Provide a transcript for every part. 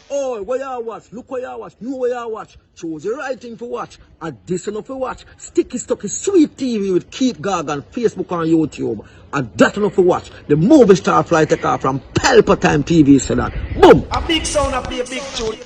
Oh, where you watch? Look where you watch. Know where you watch. Choose the right thing to watch. And this enough to watch. Sticky Stucky Sweet TV with Keith Gorgon, Facebook and YouTube. And that enough to watch. The movie star fly take off from Palpatine TV said that. Boom! A big sound, a play a big tune.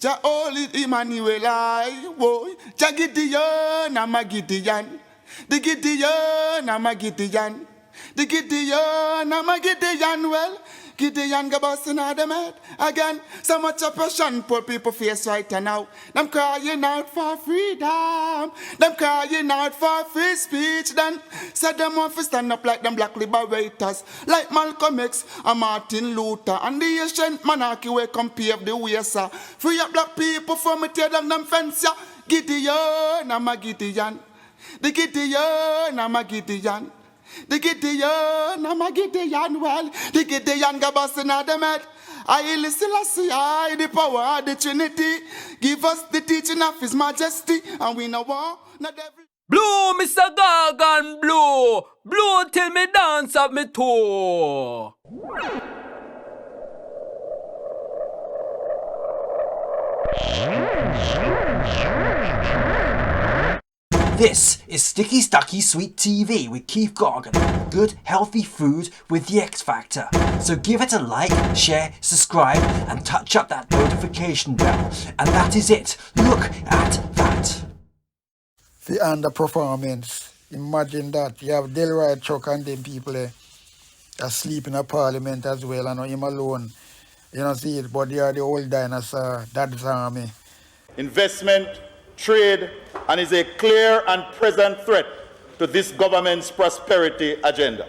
Ja holy Emmanuel I woy. Ja Gideon, I'm a Gideon. The Gideon, I'm a Gideon. The Gideon, I'm a Gideon. Well, Gideon go busting out them head again. So much oppression poor people face right now. Them crying out for freedom. Them crying out for free speech. Then said them want to stand up like them black liberators, like Malcolm X and Martin Luther and the ancient monarchy where come pave the way, sir. Free up black people from me tear down them fence, yeah. Gideon, I'm a Gideon. The Gideon, I'm a Gideon. The Gideon, I'm a Gideon, well, the Gideon go busting out them head. I listen, I see, I the power of the Trinity. Give us the teaching of His Majesty, and we know war, not every... Blow, Mr. Gorgon, blow! Blow till me dance up me toe! This is Sticky Stucky Sweet TV with Keith Gorgon. Good, healthy food with the X Factor. So give it a like, share, subscribe, and touch up that notification bell. And that is it. Look at that. The underperformance. Imagine that. You have Delroy Chuck and them people there asleep in a parliament as well, and him alone. You don't see it, but they are the old dinosaur. That's army. Investment, trade, and is a clear and present threat to this government's prosperity agenda.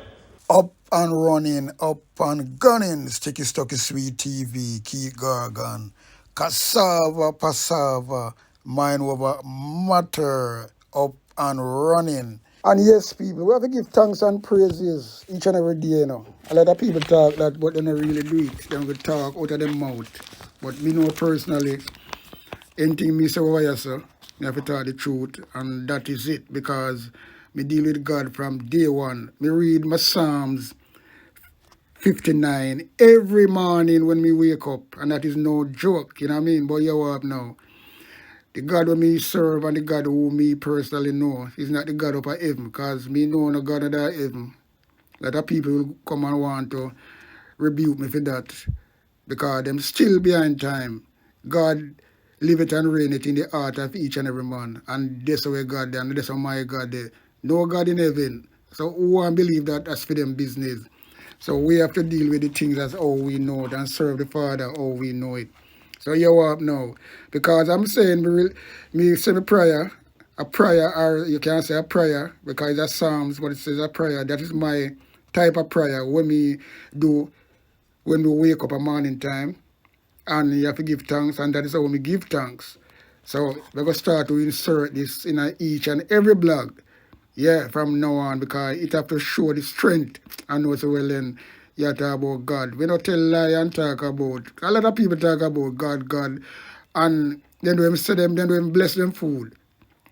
Up and running, up and gunning. Sticky Stucky Sweet TV, Keith Gorgon. Cassava, passava, mind over matter. Up and running. And yes, people, we have to give thanks and praises each and every day, you know. A lot of people talk that, but they don't really do it. They will talk out of their mouth. But me know personally, anything me say over here, sir, me have to tell the truth, and that is it, because me deal with God from day one. Me read my Psalms 59 every morning when me wake up, and that is no joke, you know what I mean? But you up now. The God who me serve and the God who me personally know is not the God up at heaven, because me know no God of that heaven. A lot of people will come and want to rebuke me for that, because them still behind time. God live it and reign it in the heart of each and every man. And that's where God there, and that's how my God there. No God in heaven. So who want to believe that that's for them business? So we have to deal with the things as how we know it and serve the Father how we know it. So you up now. Because I'm saying me say a prayer, or you can't say a prayer because it's Psalms, but it says a prayer. That is my type of prayer when me do when we wake up a morning time. And you have to give thanks, and that is how we give thanks. So we're going to start to insert this in each and every blog, yeah, from now on, because it have to show the strength. I know so well then you talk about God. We don't tell lie and talk about, a lot of people talk about God, and then when we say them, then we bless them food.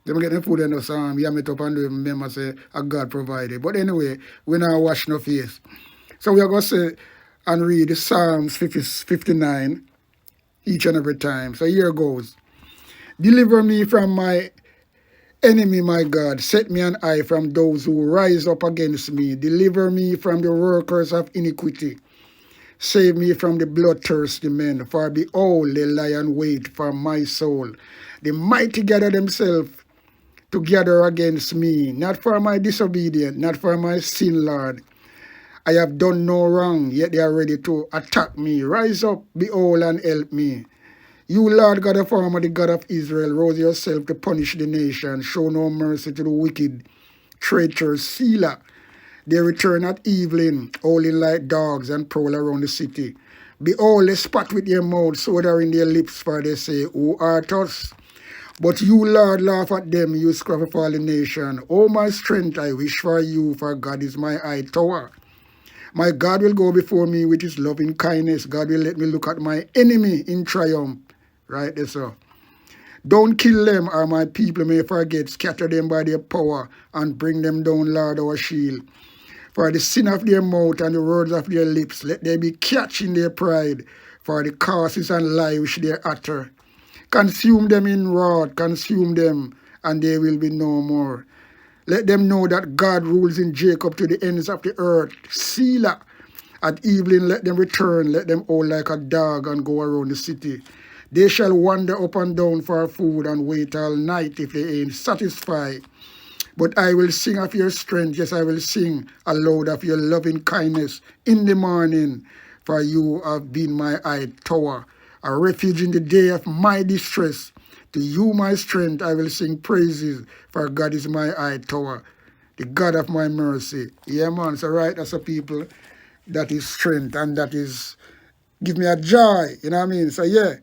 Them get them food and us yam it up and we remember say a God provided. But anyway, we now wash no face. So we are going to say and read the Psalms 59 each and every time. So here goes. Deliver me from my enemy, my God. Set me an eye from those who rise up against me. Deliver me from the workers of iniquity. Save me from the bloodthirsty men. For behold, they lie and wait for my soul. The mighty gather themselves together against me. Not for my disobedience, not for my sin, Lord. I have done no wrong, yet they are ready to attack me. Rise up, behold, and help me. You, Lord God of Armor, the God of Israel, rose yourself to punish the nation. Show no mercy to the wicked, traitors, Selah. They return at evening, howling like dogs, and prowl around the city. Behold, they spat with their mouths, soda in their lips, for they say, Who art us? But you, Lord, laugh at them, you scrap of all the nation. O my strength, I wish for you, for God is my high tower. My God will go before me with his loving kindness. God will let me look at my enemy in triumph. Right there, sir. Don't kill them, or my people may forget. Scatter them by their power, and bring them down, Lord, our shield. For the sin of their mouth and the words of their lips, let them be catched in their pride. for the curses and lies which they utter. Consume them in wrath, consume them, and they will be no more. Let them know that God rules in Jacob to the ends of the earth. Selah. At evening let them return, let them howl like a dog and go around the city. They shall wander up and down for food and wait all night if they ain't satisfied. But I will sing of your strength, yes, I will sing aloud of your loving kindness in the morning, for you have been my high tower, a refuge in the day of my distress. To you, my strength, I will sing praises, for God is my high tower, the God of my mercy. Yeah, man, so right, that's a people, that is strength, and that is, give me a joy, you know what I mean? So yeah,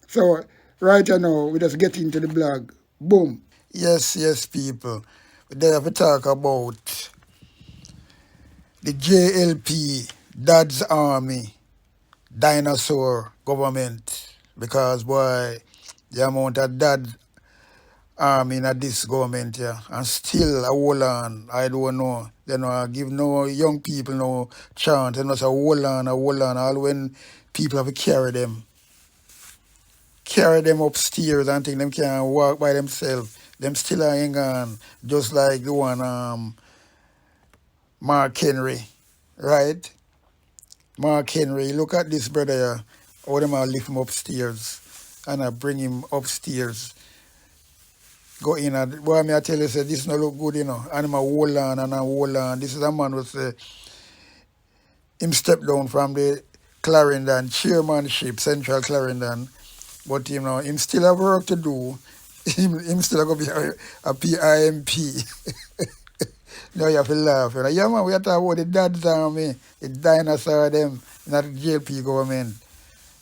so right now, we just get into the blog. Boom. Yes, people. We have to talk about the JLP, Dad's Army, dinosaur government. Because, boy, the amount of dad army in this government, yeah, and still a hold on, I don't know. You know, I give no young people no chance. And just a hold on, all when people have to carry them upstairs and think them can't walk by themselves. Them still are hang on, just like the one Mark Henry, right? Mark Henry, look at this brother here. How them are lift him upstairs and I bring him upstairs. Go in and, boy, I tell you, say, this no look good, you know. And I'm a hold on and I hold on. This is a man who say, him step down from the Clarendon chairmanship, Central Clarendon. But, you know, him still have work to do. him still going to be a PIMP. No, you have to laugh. You know? Yeah, man, we are talking about the Dad's Army, the dinosaur them, not the JLP government.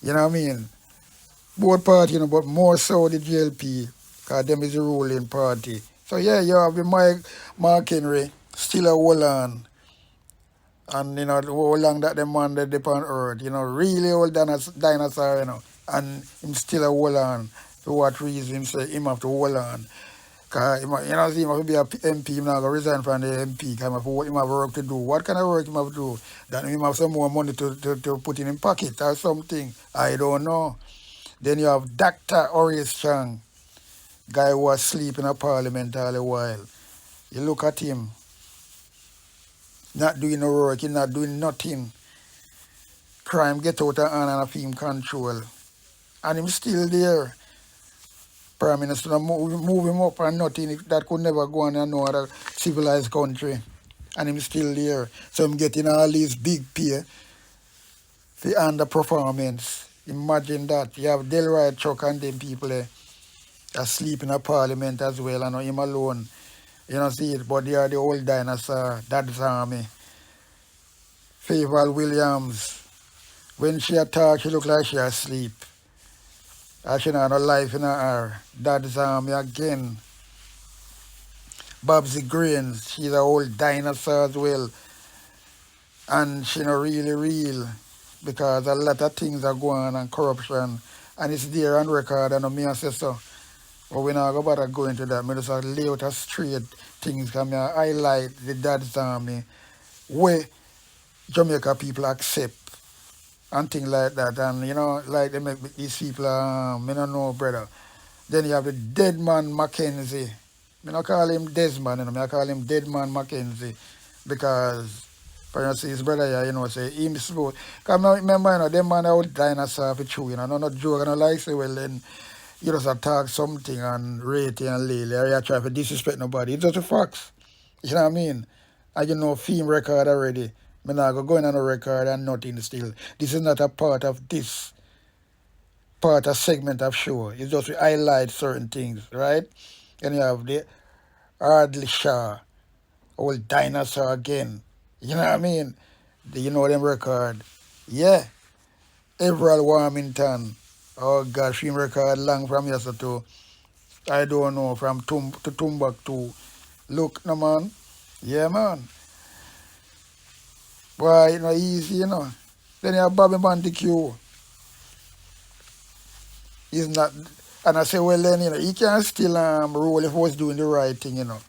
You know what I mean? Both parties, you know, but more so the JLP, because them is the ruling party. So, yeah, you have the Mark Henry, still a hold on. And, you know, how long that the man that dip on earth, you know, really old dinosaur, you know, and him still a hold on. For what reason him say him have to hold on. Because, you know, see, him have to be a MP, him not going to resign from the MP, because him have work to do. What kind of work him have to do? That him have some more money to put in his pocket or something. I don't know. Then you have Dr. Horace Chang, guy who was sleeping in Parliament all the while. You look at him, not doing no work, he not doing nothing. Crime get out of hand and of him control. And him still there. Prime Minister move him up and nothing. That could never go on in no other civilized country. And him still there. So I'm getting all these big pay for underperformance. Imagine that. You have Delroy Chuck and them people there asleep in a parliament as well, and him alone. You know, see it, but they are the old dinosaur, Dad's Army. Favour Williams. When she attack, she look like she asleep. And she not no life in her. Dad's Army again. Babsy Grains, she's an old dinosaur as well. And she not really real. Because a lot of things are going on and corruption. And it's there on record, and me I say so. But we're not going to go into that. I just lay out a straight things, because I highlight the Dad's Army where Jamaica people accept and things like that. And, you know, like they make these people, I don't know, brother. Then you have the Dead Man Mackenzie. I don't call him Desmond, you know, I call him Dead Man Mackenzie, because, for you see his brother here, you know, say, him slow. Because I remember, you know, them man are old dinosaur for true, you know, not joke, and I like say, well, then, you just attack something and rate it and lay, or you try to disrespect nobody. It's just a facts. You know what I mean? And you know, film record already. I'm not going on a record and nothing still. This is not a part of this part, a segment of show. It's just to highlight certain things, right? And you have the Ardley Shaw, old dinosaur again. You know what I mean? You know them record. Yeah. Everald Warmington. Oh gosh, film record long from yesterday to, I don't know, from to Timbuktu. Look, no man. Yeah, man. Boy, you know, easy, you know. Then you have Bobby Montague. He's not, and I say, well, then, you know, he can still rule if he was doing the right thing, you know.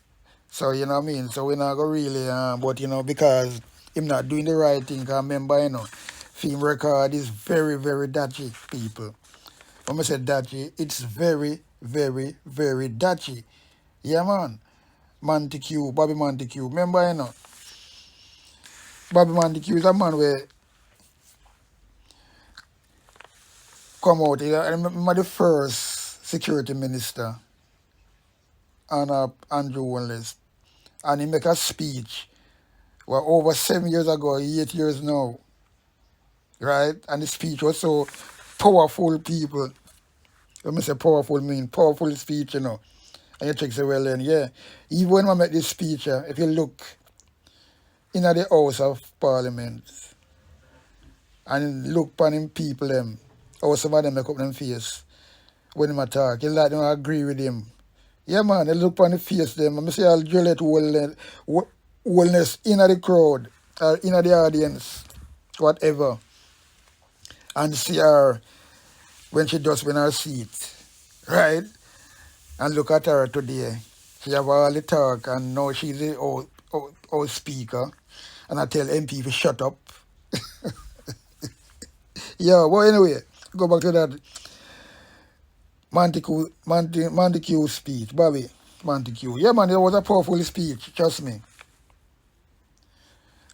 So, you know what I mean? So, we're not going to really, but, you know, because him not doing the right thing, because remember, you know, film record is very, very dodgy, people. When I say dodgy, it's very, very, very dodgy. Yeah, man. Montague, Bobby Montague. Remember, Bobby Montague is a man where come out. I remember the first security minister, Andrew Wallace, and he make a speech. Well, over 7 years ago, 8 years now, right? And the speech was so powerful, people. When I say powerful, mean powerful speech, And you check say, well, then, yeah. Even when I make this speech, if you look in the House of Parliament and look upon him people, how some of them make up them face when him attack, you like them agree with him. Yeah, man, they look upon the face them. I'm say I'll drill it wellness in the crowd or in the audience, whatever, and see her when she does win her seat, right? And look at her today. She have all the talk and now she's the old speaker. And I tell MP to shut up. Yeah, well anyway, go back to that Montague speech, Bobby Montague. Yeah man, it was a powerful speech, trust me.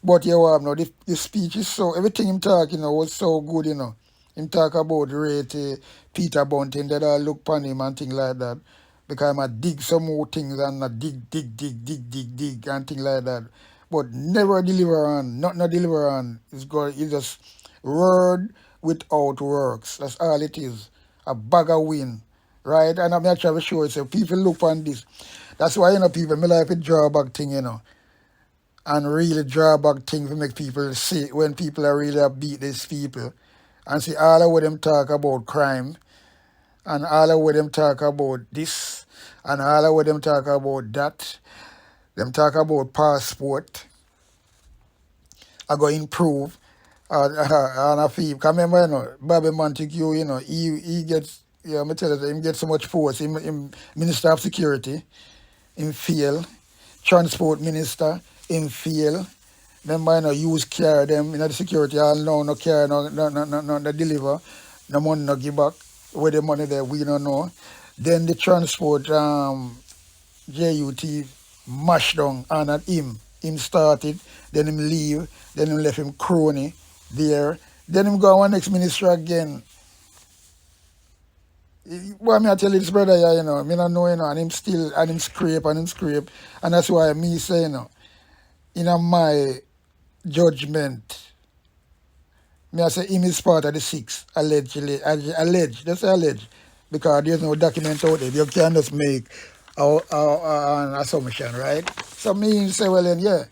But you have now the speech is so everything him talk, was so good, Him talk about rate Peter Bunting that I look upon him and things like that. Because I dig some more things and I dig and things like that. But never deliver on, not deliver on. It's just word without works. That's all it is. A bag of wind. Right? And I'm actually sure so people look on this. That's why people me like a drawback thing, and really drawback thing to make people see when people are really beat these people and see all of what them talk about crime and all of what them talk about this and all of what them talk about that. Them talk about passport. I go improve. And I feel, because remember, Bobby Montague, he gets, I tell you, he gets so much force. Him Minister of Security, him fail. Transport Minister, him fail. Remember, use care them, the security, all no care, no deliver, no money, no give back. Where the money there, we don't know. Then the transport, JUT, mashed down, and at him started, then him leave, then him left him crony there, then him go on next minister again. What I tell you this brother, me not know, and him still, and him scrape, and that's why me say, in my judgment, me I say him is part of the six, allegedly, just alleged, because there's no document out there. You can't just make an assumption, right? So me say, well then, yeah,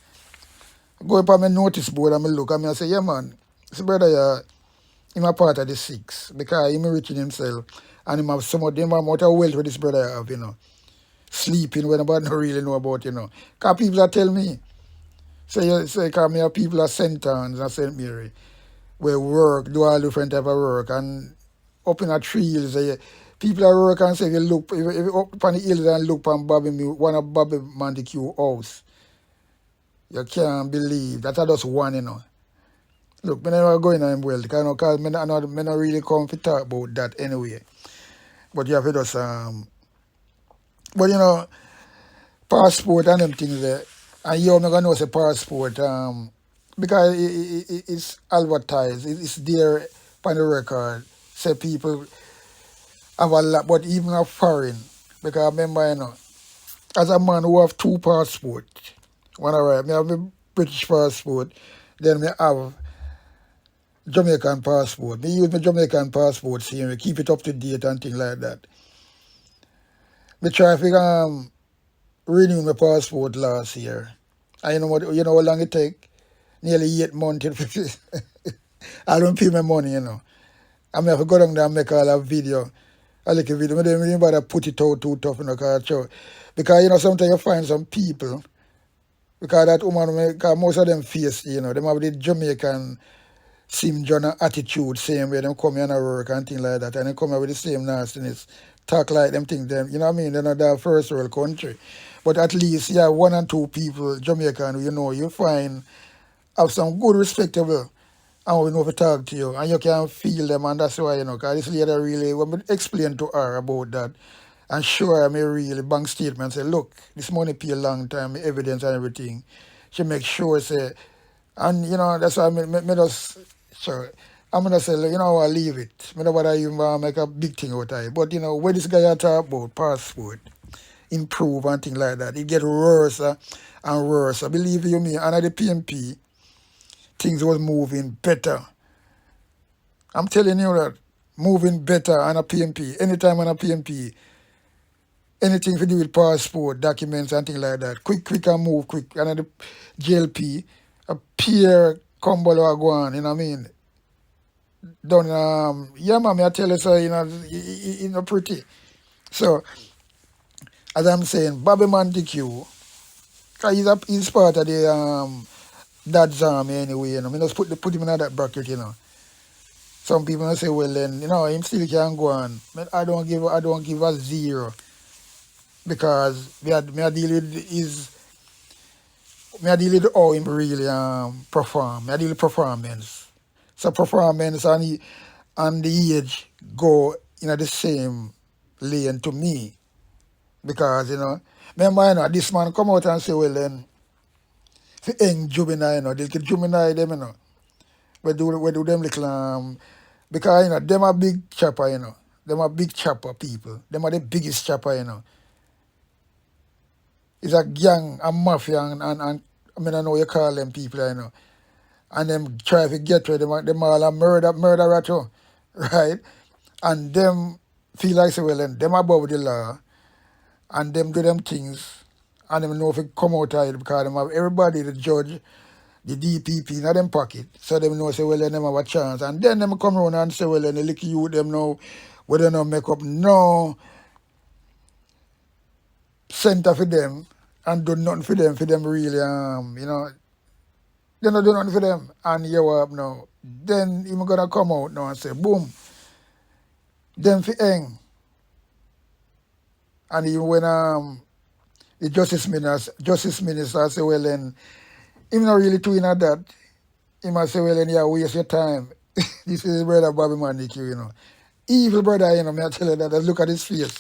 go up on my notice board and me look, and me I say, yeah man, this brother, him a part of the six, because him rich in himself, and him have some of them amount of wealth with this brother have, sleeping when nobody don't really know about, Because people are tell me, say, because me have people at St. Anne's and St. Mary, where work, do all different type of work, and up in a tree hills, people are work and say, if you up on the hills and look on one of Bobby Montague house, you can't believe that I just one, Look, I never go in and well, because I not really come to talk about that anyway. But you have to just, but passport and them things there, and I'm going to know say passport, because it's advertised, it's there on the record, say people have a lot, but even a foreign, because I remember, as a man who have two passports, when I have a British passport, then I have Jamaican passport. Me use my Jamaican passport, see, me keep it up to date and things like that. Me try to renew my passport last year. And you know how long it take? Nearly 8 months. I don't pay my money, I may have to go down there and make all a video. I like a video. I don't really bother put it out too tough, because sometimes you find some people, because that woman, because most of them face, them have the Jamaican same genre attitude, same way them come here and work and things like that, and they come here with the same nastiness, talk like them things, them, you know what I mean? They're not that first world country. But at least, yeah, 1 or 2 people, Jamaican, you find have some good, respectable and we know to talk to you, and you can feel them, and that's why, because this lady really, when we explain to her about that, and show her me really bank statement, say, look, this money pay a long time, me evidence and everything. She make sure, say, and, that's why me just, sure, I'm going to say, I leave it. I don't want to even make a big thing out of it. But, when this guy talk about passport, improve and things like that, it get worse and worse. I believe you me, and at the PMP, things was moving better. I'm telling you that, moving better on a PMP. Anytime on a PMP, anything to do with passport, documents and things like that, quick and move quick. And at the JLP, a peer combo go on, you know what I mean? Done, yeah, man, I tell you, so, pretty. So, as I'm saying, Bobby Montague, 'cause he's part of the dad's army anyway, I mean, just put him in that bracket, Some people say, well, then, him still can go on. But I don't give a zero, because me I deal with how him really perform. Me I deal with performance. So performance and the age go in the same lane to me. Because, remember, this man come out and say, well, then, for young juvenile, they can juvenile them, we do them little, because, them are big chopper, them are big chopper people. Them are the biggest chopper, It's a gang, a mafia, and I mean, I know you call them people, and them try to get rid of them all a murderer too, right? And them feel like, say, well, then, them above the law, and them do them things, and them know if it come out of it, because them have everybody, the judge, the DPP, in them pocket, so them know, say, well, then them have a chance, and then them come around and say, well, then, the lick you them know, whether they make up no center for them, and do nothing for them really, they don't do nothing for them, and you up now. Then him gonna come out now and say, boom, them for hang. And even when the justice minister say, well, then, him not really doing that. He must say, well, then, yeah, waste your time. This is his brother Bobby Mandique, Evil brother, me I tell you that. Just look at his face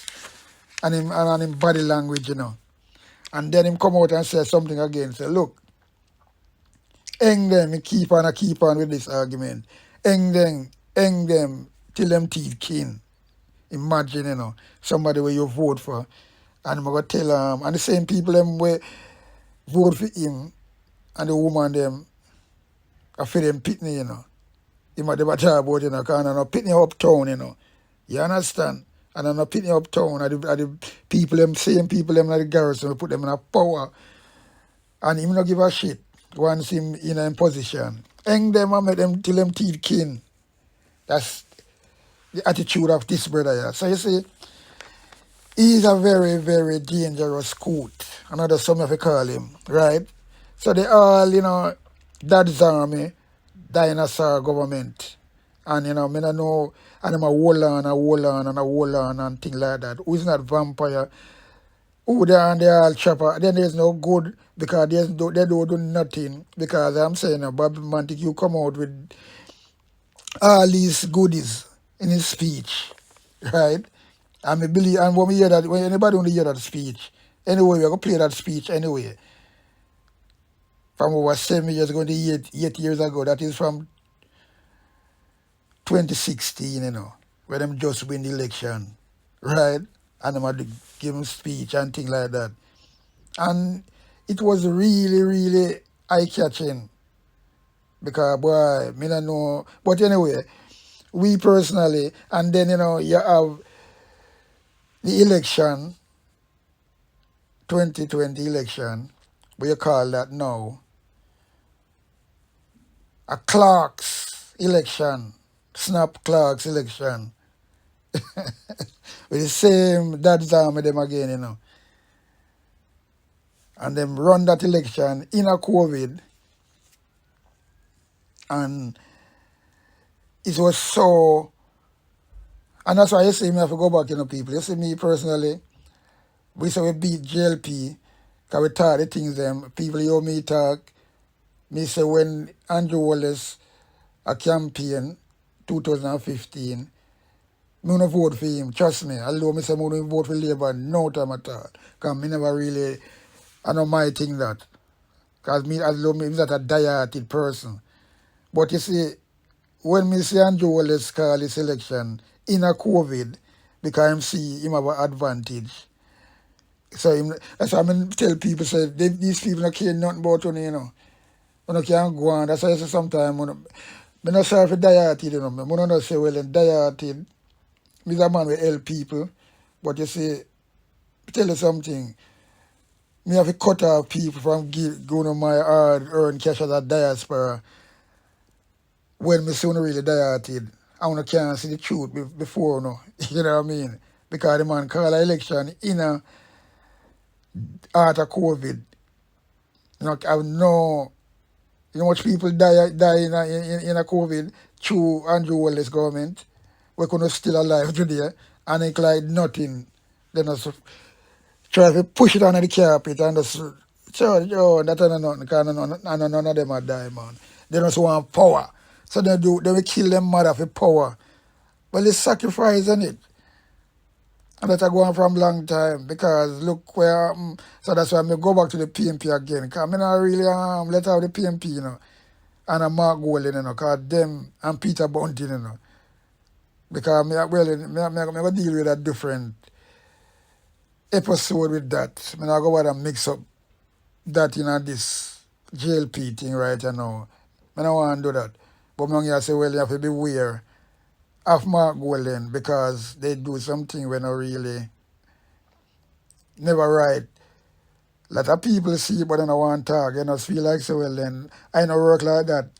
and him body language, And then him come out and say something again. Say, look, hang them, he keep on with this argument. Hang them till them teeth keen. Imagine, somebody where you vote for, and I'm gonna tell and the same people them where vote for him, and the woman them are for them pitney, Him at the talk about, because I know pitney uptown, You understand? And I know pitney uptown, are the people them, same people them at the garrison, we put them in a power, and him not give a shit once him in a position. Hang them and make them till them teeth keen. That's the attitude of this brother here. So you see, he's a very, very dangerous coot. Another some of you call him, right? So they all, dad's army, dinosaur government. And, me don't know, and them a hold on and things like that. Who's not vampire? Who they and they all chopper. Then there's no good, because they don't do nothing. Because I'm saying, Bobby Mantic, you come out with all these goodies in his speech, right? And me believe, and when we hear that, when anybody want to hear that speech, anyway, we're going to play that speech anyway. From over 7 years ago to 8 years ago, that is from 2016, where them just win the election, right? And them had to give him speech and things like that. And it was really, really eye-catching. Because, boy, me don't know. But anyway, we personally, and then, you have the election, 2020 election, what you call that now, a Clark's election, Snap Clark's election. With the same dad's army them again, And them run that election in a COVID, and it was so, and that's why you see me have to go back, people. You see me personally, we say we beat JLP, because we talk the things them, people hear me talk, me say when Andrew Wallace a campaign 2015. Me no vote for him, trust me. Although me say me no vote for Labour no time at all. Because me never really, I know my thing that. Because me, although me not a die-hearted person. But you see, when me see Andrew Wallace call this election in a COVID, because I see him have an advantage. So him, that's why I tell people, say, these people don't care nothing about you, know. You can't go on. That's why I say sometimes, I'm not sorry for die-hearted, you know. I don't say, well, die-hearted. Me's a man will help people, but you see, tell you something, me have to cut off people from going on my hard-earned cash as a diaspora when me soon really die-hearted. I want to can't see the truth before, no. You know what I mean? Because the man call an election in a heart of COVID. You know, I know, you know much people die in a COVID through Andrew Wallace government. We couldn't still alive today, and it's like nothing. They just try to push it under the carpet and just, yo, that ain't nothing, because none of them are die, man. They just want power. So they will kill them mother for power. Well, it's sacrifice, isn't it? And that's going from long time, because look where, so that's why I go back to the PMP again, because I not really let out the PMP, you know, and Mark Golding, you know, because them and Peter Bunting, you know. Because I go deal with a different episode with that. I go about and mix up that in this JLP thing right now. I don't want to do that. But I'm going to say, well, you have to beware of Mark Golding, because they do something when I really never right. A lot of people see it, but they don't want to talk. You know, feel like, so well, then I don't work like that.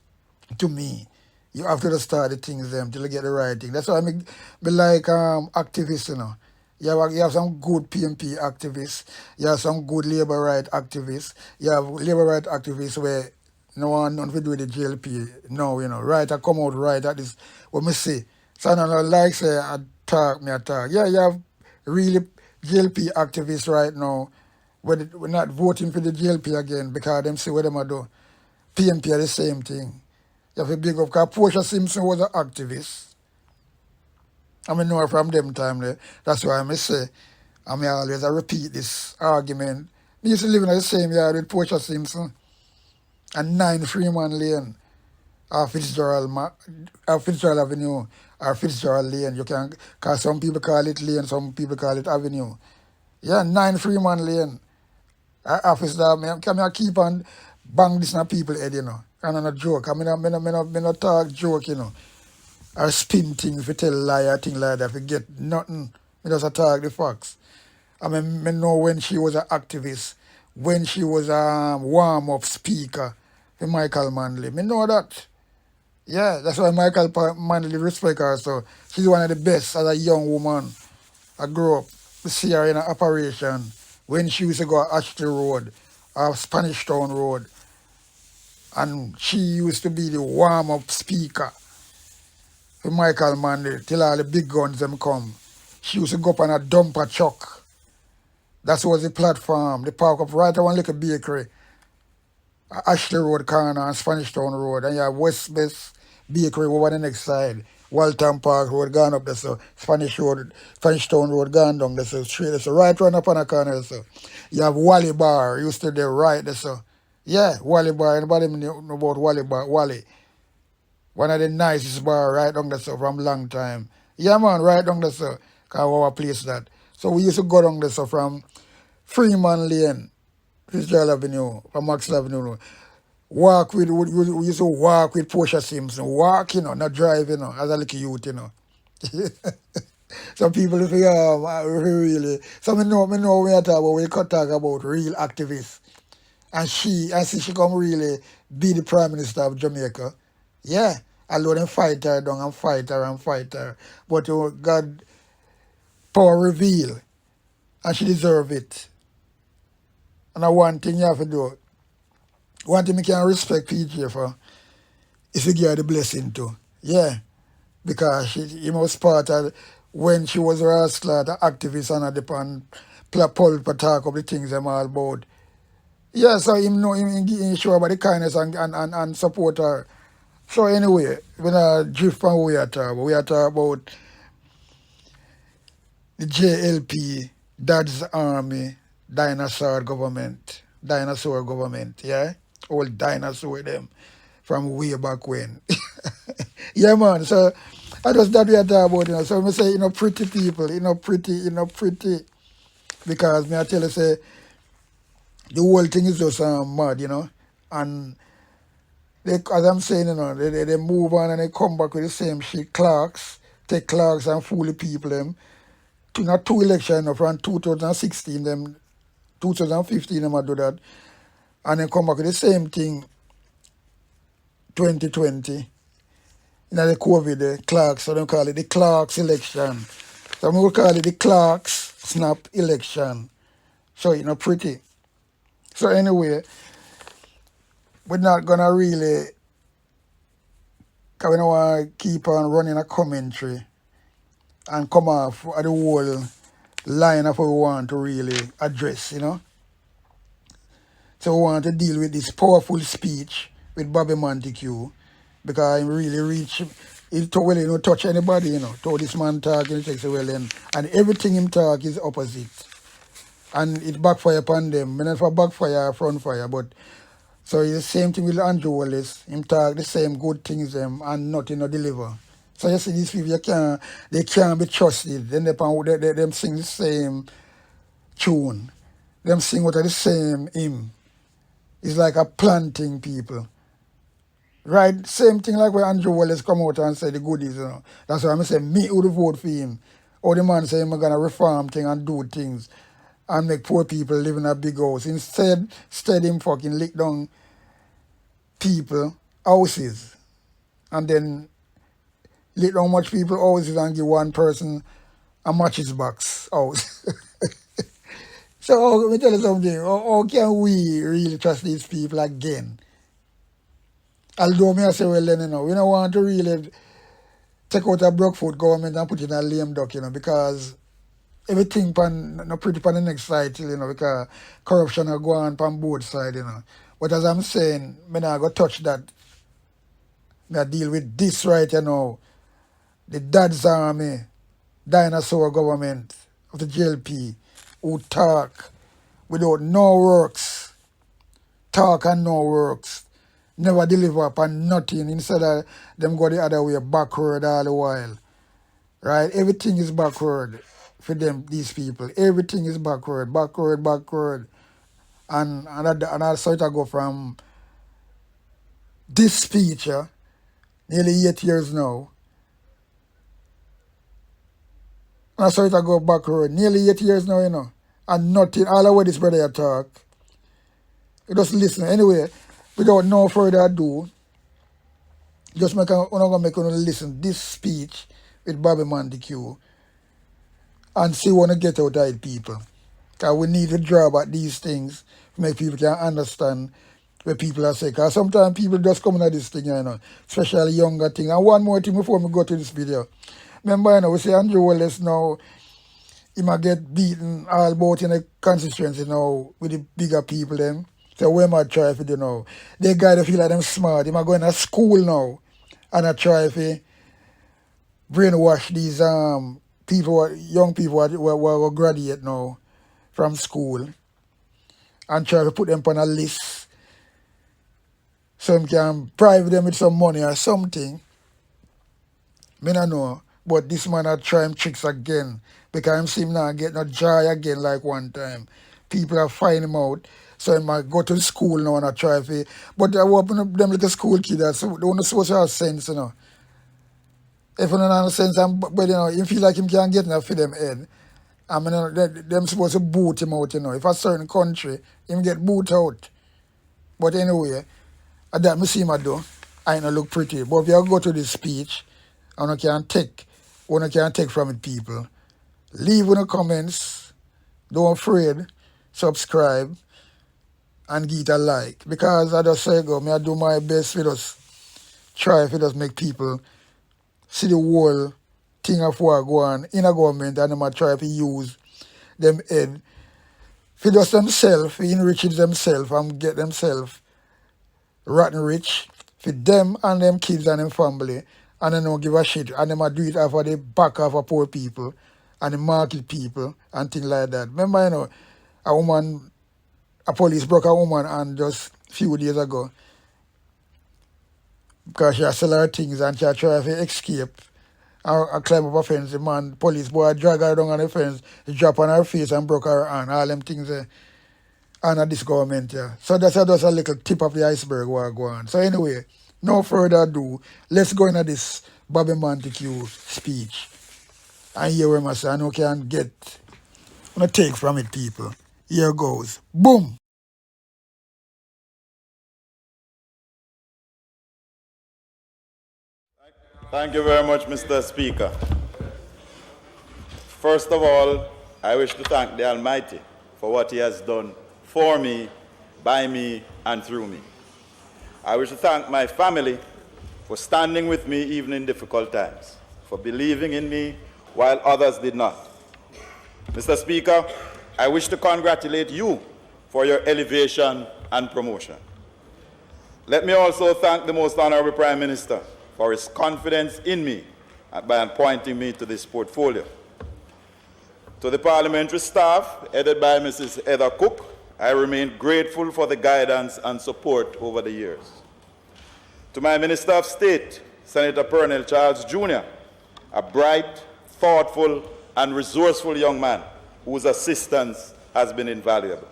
To me, you have to start the things them till you get the right thing. That's why I be like activists, you know. You have some good PMP activists, you have some good labor right activists, you have labor right activists where no one nothing to do with the JLP. No, you know, right, I come out right, that is what me say. So I don't like say I talk. Yeah, you have really JLP activists right now. We're not voting for the JLP again because them see what them do. PMP are the same thing. You have to big up, because Portia Simpson was an activist. I mean, know her from them time there. That's why I say, I mean, always repeat this argument. We used to live in the same yard with Portia Simpson and 9 Freeman Lane, or Fitzgerald Avenue, or Fitzgerald Lane. You can, because some people call it Lane, some people call it Avenue. Yeah, 9 Freeman Lane. Our office there, can I keep on bang this on people's head, you know. And I'm not joke. I mean, I'm not talk joke, you know. Or spin things, if you tell a lie or thing like that, if you get nothing, I just talk the facts. I mean, I know when she was an activist, when she was a warm-up speaker for Michael Manley. I know that. Yeah, that's why Michael Manley respect her. So she's one of the best as a young woman. I grew up to see her in an operation when she used to go Ashley Road or Spanish Town Road. And she used to be the warm-up speaker for Michael Manley till all the big guns them come. She used to go up on a dumper truck. That was the platform. They park up right around like a bakery. Ashley Road corner and Spanish Town Road. And you have West Best Bakery over the next side. Walton Park Road gone up there, so Spanish Town Road gone down there, so straight there, so right run up on the corner, so you have Wally Bar, used to there right there, so yeah, Wally Bar, anybody know about Wally Bar? Wally. One of the nicest bar right down there, so from long time. Yeah man, right down there, so cause our place that. So we used to go down there, so from Freeman Lane, Fitzgerald Avenue, from Maxwell Avenue. We used to walk with Portia Simpson. Walk, you know, not drive, you know, as a little youth, you know. Some people think, really. So I know when we could talk about real activists. And she come really be the Prime Minister of Jamaica. Yeah. Although them fight her down and fight her. But God power reveal. And she deserve it. And one thing you have to do, one thing I can respect PJ for is to give her the blessing too. Yeah. Because she was part of when she was a rascal, the activist and the pulpit talk of the things I'm all about. Yeah, so him know him sure about the kindness and support her So anyway, when I drift from where we are talking about the JLP, Dad's Army, dinosaur government, yeah? Old dinosaur them from way back when. Yeah, man. So I just that we are talking about, So I say, pretty people, pretty. Because me I tell you, say, the whole thing is just mad, And they, as I'm saying, they move on and they come back with the same shit. Take clerks and fool the people, them. Not two elections, from 2016, them, 2015, them, I do that. And then come back with the same thing, 2020. The COVID, the clerks, so they call it the clerks election. So we will call it the clerks snap election. So, pretty. So anyway, we're not going to really, because we don't want to keep on running a commentary and come off at the whole line of what we want to really address, So we want to deal with this powerful speech with Bobby Montague, because I really reach, touch anybody, To this man talk, he takes it well, and everything him talk is opposite. And it backfire upon them. Not for backfire, front fire, but so it's the same thing with Andrew Wallace. Him talk the same good things and nothing no deliver. So you see these people, they can't be trusted. Then them sing the same tune. Them sing what are the same hymn. It's like a planting people. Right? Same thing like when Andrew Wallace come out and say the goodies, That's why I'm saying me would vote for him. Or the man say I'm gonna reform things and do things and make poor people live in a big house. Instead him fucking lick down people houses and then lick down much people houses and give one person a matches box house. So let me tell you something. How can we really trust these people again? Although me I say, well then, we don't want to really take out a Brookfoot government and put in a lame duck, because everything pretty pan the next side till, because corruption will go on both sides, But as I'm saying, me not go touch that. Me I deal with this right, The Dad's Army, dinosaur government of the JLP, who talk without no works. Talk and no works. Never deliver upon nothing. Instead of them go the other way, backward all the while. Right? Everything is backward for them, these people. Everything is backward. And that's how it go from this speech, nearly 8 years now. And that's how it go backward. Nearly 8 years now, And nothing, all the way this brother talk. You just listen. Anyway, without no further ado, just make listen this speech with Bobby Montague and see what to get out of it, people. Because we need to draw back these things to make people can understand what people are saying. Because sometimes people just come at this thing, especially younger thing. And one more thing before we go to this video. Remember, we say Andrew Wallace now, he might get beaten all about in the constituency now with the bigger people then. So we might try for they guys feel like them smart. They might go in a school now and I try to brainwash these people, young people who graduate now from school and try to put them on a list so we can bribe them with some money or something. Me don't know. But this man are trying tricks again because I'm seeing now get no joy again like one time. People are finding him out. So he might go to the school now and I try to, but I open up them little school kids, so they don't supposed to have sense, If you don't have sense, but you feel like him can't get enough for them head. I mean, them supposed to boot him out, If a certain country, him get boot out. But anyway, that me see him do, I don't look pretty. But if you go to this speech, and you can take from it, people. Leave in the comments. Don't afraid. Subscribe. And give it a like. Because I just say go, I do my best with us. Try if it does make people see the whole thing of what go on in a government and them try to use them head. For just themselves, enrich themselves and get themselves rotten rich. for them and them kids and them family, and they don't give a shit, and them a do it for the back of a poor people and the market people and things like that. Remember, a police broke a woman and just a few days ago because she sell her things and she tried to escape and climb up a fence. The man, police boy, drag her down on the fence, drop on her face and broke her hand. All them things under this government, yeah. So that's just a little tip of the iceberg what go on. So anyway, no further ado, let's go into this Bobby Montague speech and hear what I say and we can get take from it, people. Here goes. Boom. Thank you very much, Mr. Speaker. First of all, I wish to thank the Almighty for what He has done for me, by me, and through me. I wish to thank my family for standing with me even in difficult times, for believing in me while others did not. Mr. Speaker, I wish to congratulate you for your elevation and promotion. Let me also thank the Most Honorable Prime Minister for his confidence in me by appointing me to this portfolio. To the parliamentary staff, headed by Mrs. Heather Cook, I remain grateful for the guidance and support over the years. To my Minister of State, Senator Pernell Charles Jr., a bright, thoughtful, and resourceful young man whose assistance has been invaluable.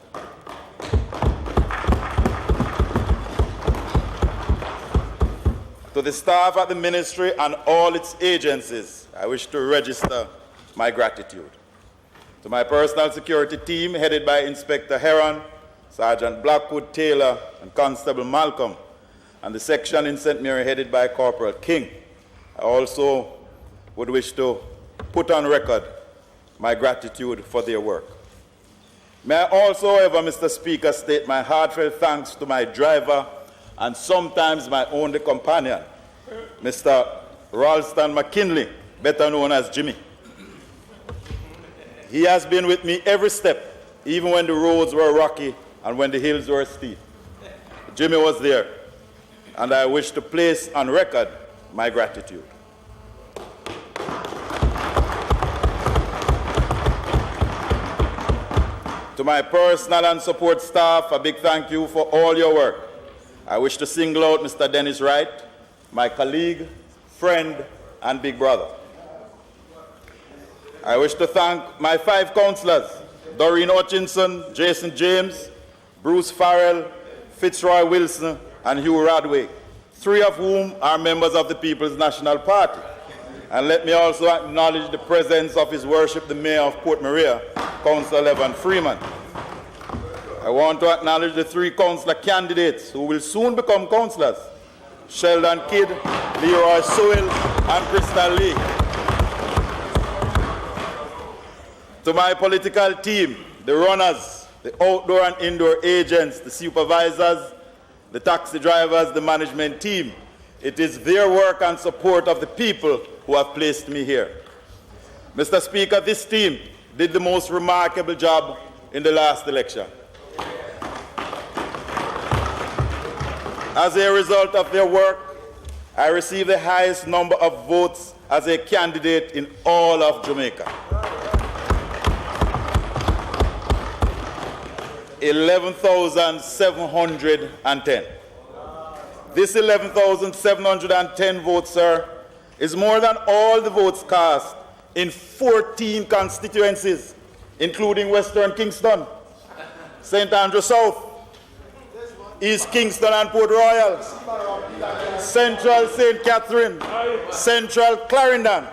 To the staff at the ministry and all its agencies, I wish to register my gratitude. To my personal security team, headed by Inspector Heron, Sergeant Blackwood Taylor, and Constable Malcolm, and the section in St. Mary headed by Corporal King, I also would wish to put on record my gratitude for their work. May I also, however, Mr. Speaker, state my heartfelt thanks to my driver and sometimes my only companion, Mr. Ralston McKinley, better known as Jimmy. He has been with me every step, even when the roads were rocky and when the hills were steep. Jimmy was there, and I wish to place on record my gratitude. To my personal and support staff, a big thank you for all your work. I wish to single out Mr. Dennis Wright, my colleague, friend, and big brother. I wish to thank my 5 councillors, Doreen Hutchinson, Jason James, Bruce Farrell, Fitzroy Wilson, and Hugh Radway, 3 of whom are members of the People's National Party. And let me also acknowledge the presence of His Worship, the Mayor of Port Maria, Councillor Evan Freeman. I want to acknowledge the 3 councillor candidates who will soon become councillors, Sheldon Kidd, Leroy Sewell, and Crystal Lee. To my political team, the runners, the outdoor and indoor agents, the supervisors, the taxi drivers, the management team, it is their work and support of the people who have placed me here. Mr. Speaker, this team did the most remarkable job in the last election. As a result of their work, I received the highest number of votes as a candidate in all of Jamaica. 11,710. This 11,710 votes, sir, is more than all the votes cast in 14 constituencies, including Western Kingston, St. Andrew South, East Kingston and Port Royal, Central St. Catherine, Central Clarendon,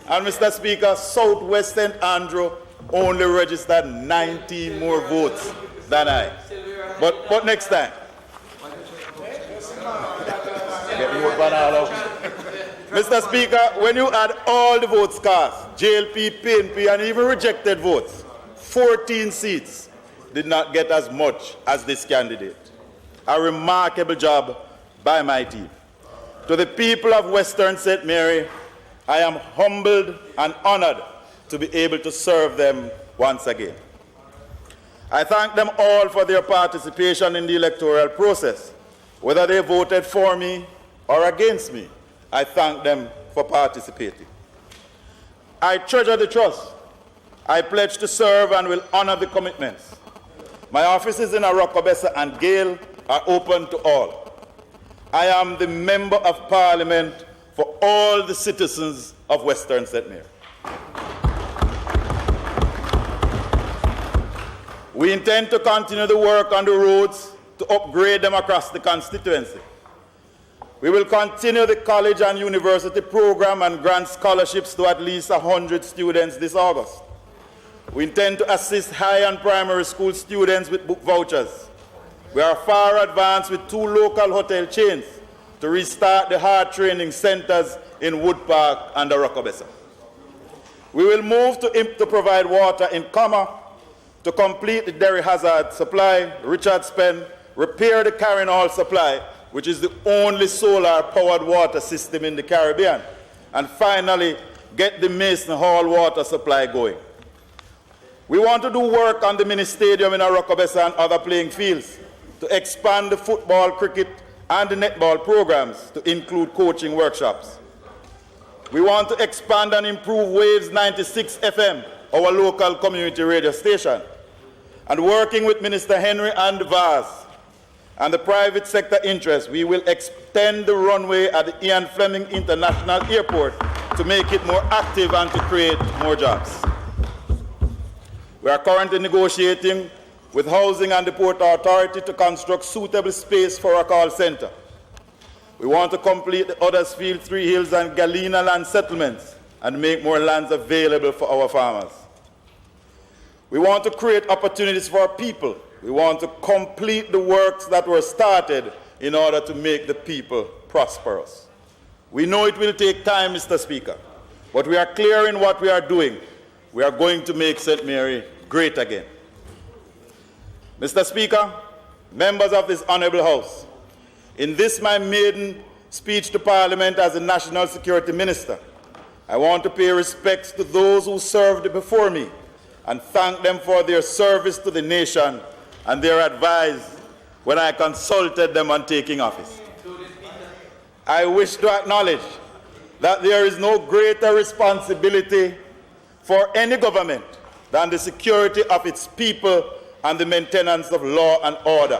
and Mr. Speaker, Southwest St. Andrew only registered 19 more votes than I. But next time. Mr. Speaker, when you add all the votes cast, JLP, PNP, and even rejected votes, 14 seats did not get as much as this candidate. A remarkable job by my team. To the people of Western St. Mary, I am humbled and honored to be able to serve them once again. I thank them all for their participation in the electoral process, whether they voted for me or against me, I thank them for participating. I treasure the trust. I pledge to serve and will honor the commitments. My offices in Arokobesa and Gale are open to all. I am the Member of Parliament for all the citizens of Western St. Mary. We intend to continue the work on the roads to upgrade them across the constituency. We will continue the college and university program and grant scholarships to at least 100 students this August. We intend to assist high and primary school students with book vouchers. We are far advanced with 2 local hotel chains to restart the hard training centers in Wood Park and Arokobesa. We will move to provide water in Kama, to complete the Derry Hazard supply, Richards Pen, repair the Carrying Hall supply, which is the only solar-powered water system in the Caribbean, and finally, get the Mason Hall water supply going. We want to do work on the mini stadium in Arokobesa and other playing fields, to expand the football, cricket, and the netball programs to include coaching workshops. We want to expand and improve Waves 96 FM, our local community radio station, and working with Minister Henry and Vaz and the private sector interests, we will extend the runway at the Ian Fleming International Airport to make it more active and to create more jobs. We are currently negotiating with Housing and the Port Authority to construct suitable space for our call center. We want to complete the Huddersfield, Three Hills, and Galena land settlements and make more lands available for our farmers. We want to create opportunities for our people. We want to complete the works that were started in order to make the people prosperous. We know it will take time, Mr. Speaker, but we are clear in what we are doing. We are going to make St. Mary great again. Mr. Speaker, members of this Honourable House, in this my maiden speech to Parliament as the National Security Minister, I want to pay respects to those who served before me and thank them for their service to the nation and their advice when I consulted them on taking office. I wish to acknowledge that there is no greater responsibility for any government than the security of its people and the maintenance of law and order.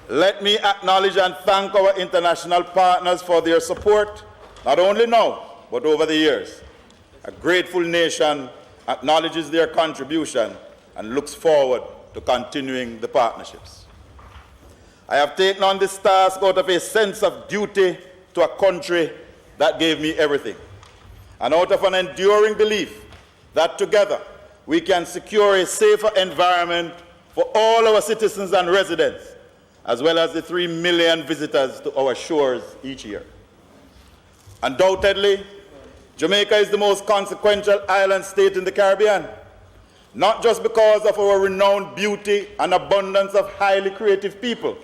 Let me acknowledge and thank our international partners for their support, not only now, but over the years. A grateful nation acknowledges their contribution and looks forward to continuing the partnerships. I have taken on this task out of a sense of duty to a country that gave me everything, and out of an enduring belief that together we can secure a safer environment for all our citizens and residents, as well as the 3 million visitors to our shores each year. Undoubtedly, Jamaica is the most consequential island state in the Caribbean, not just because of our renowned beauty and abundance of highly creative people,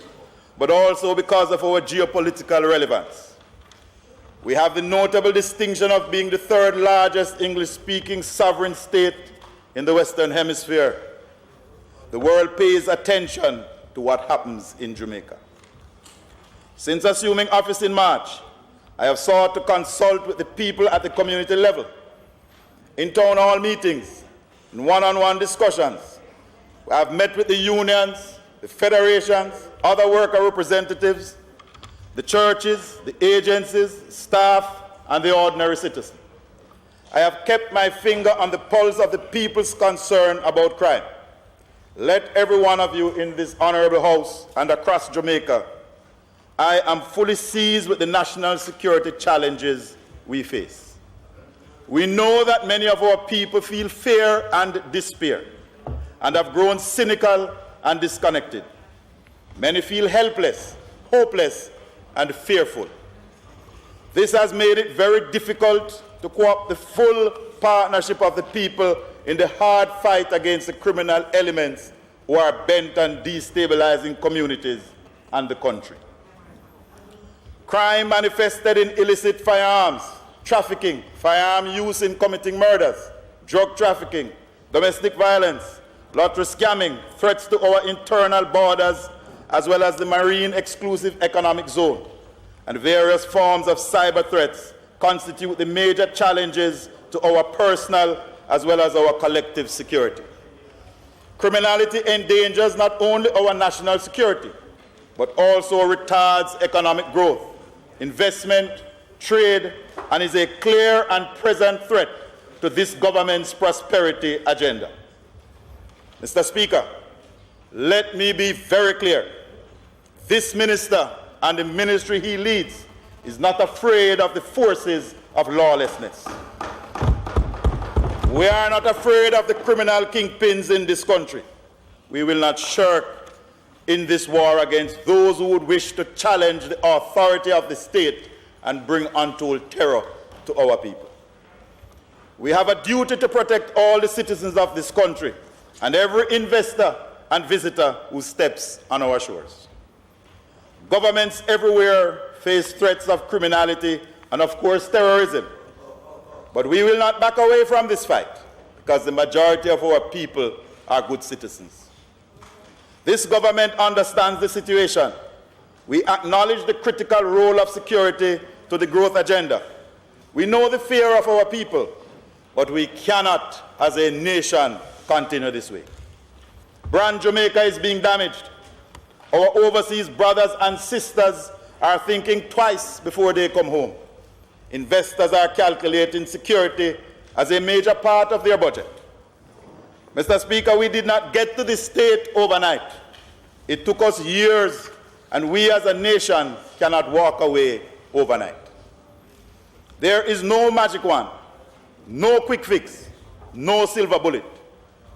but also because of our geopolitical relevance. We have the notable distinction of being the 3rd largest English-speaking sovereign state in the Western Hemisphere. The world pays attention to what happens in Jamaica. Since assuming office in March, I have sought to consult with the people at the community level, in town hall meetings, in one-on-one discussions. I have met with the unions, the federations, other worker representatives, the churches, the agencies, staff, and the ordinary citizen. I have kept my finger on the pulse of the people's concern about crime. Let every one of you in this honorable house and across Jamaica, I am fully seized with the national security challenges we face. We know that many of our people feel fear and despair and have grown cynical and disconnected. Many feel helpless, hopeless, and fearful. This has made it very difficult to co-opt the full partnership of the people in the hard fight against the criminal elements who are bent on destabilizing communities and the country. Crime manifested in illicit firearms, trafficking, firearm use in committing murders, drug trafficking, domestic violence, lottery scamming, threats to our internal borders, as well as the Marine Exclusive Economic Zone, and various forms of cyber threats constitute the major challenges to our personal as well as our collective security. Criminality endangers not only our national security, but also retards economic growth, investment, trade, and is a clear and present threat to this government's prosperity agenda. Mr. Speaker, let me be very clear. This minister and the ministry he leads is not afraid of the forces of lawlessness. We are not afraid of the criminal kingpins in this country. We will not shirk in this war against those who would wish to challenge the authority of the state and bring untold terror to our people. We have a duty to protect all the citizens of this country and every investor and visitor who steps on our shores. Governments everywhere face threats of criminality and, of course, terrorism. But we will not back away from this fight because the majority of our people are good citizens. This government understands the situation. We acknowledge the critical role of security to the growth agenda. We know the fear of our people, but we cannot, as a nation, continue this way. Brand Jamaica is being damaged. Our overseas brothers and sisters are thinking twice before they come home. Investors are calculating security as a major part of their budget. Mr. Speaker, we did not get to this state overnight. It took us years, and we as a nation cannot walk away overnight. There is no magic wand, no quick fix, no silver bullet.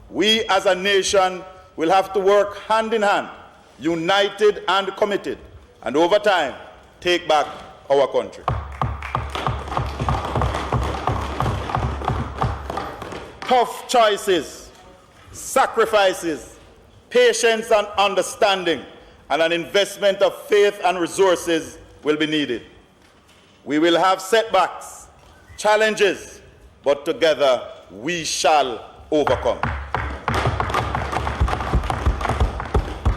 We as a nation will have to work hand in hand, united and committed, and over time, take back our country. Tough choices, sacrifices, patience and understanding, and an investment of faith and resources will be needed. We will have setbacks, challenges, but together we shall overcome.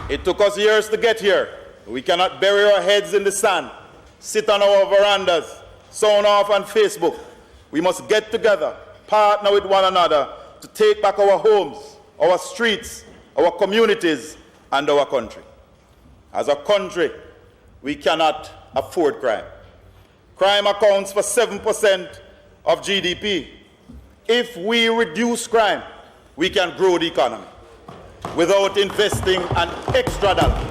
It took us years to get here. We cannot bury our heads in the sand, sit on our verandas, sound off on Facebook. We must get together, partner with one another to take back our homes, our streets, our communities, and our country. As a country, we cannot afford crime. Crime accounts for 7% of GDP. If we reduce crime, we can grow the economy without investing an extra dollar.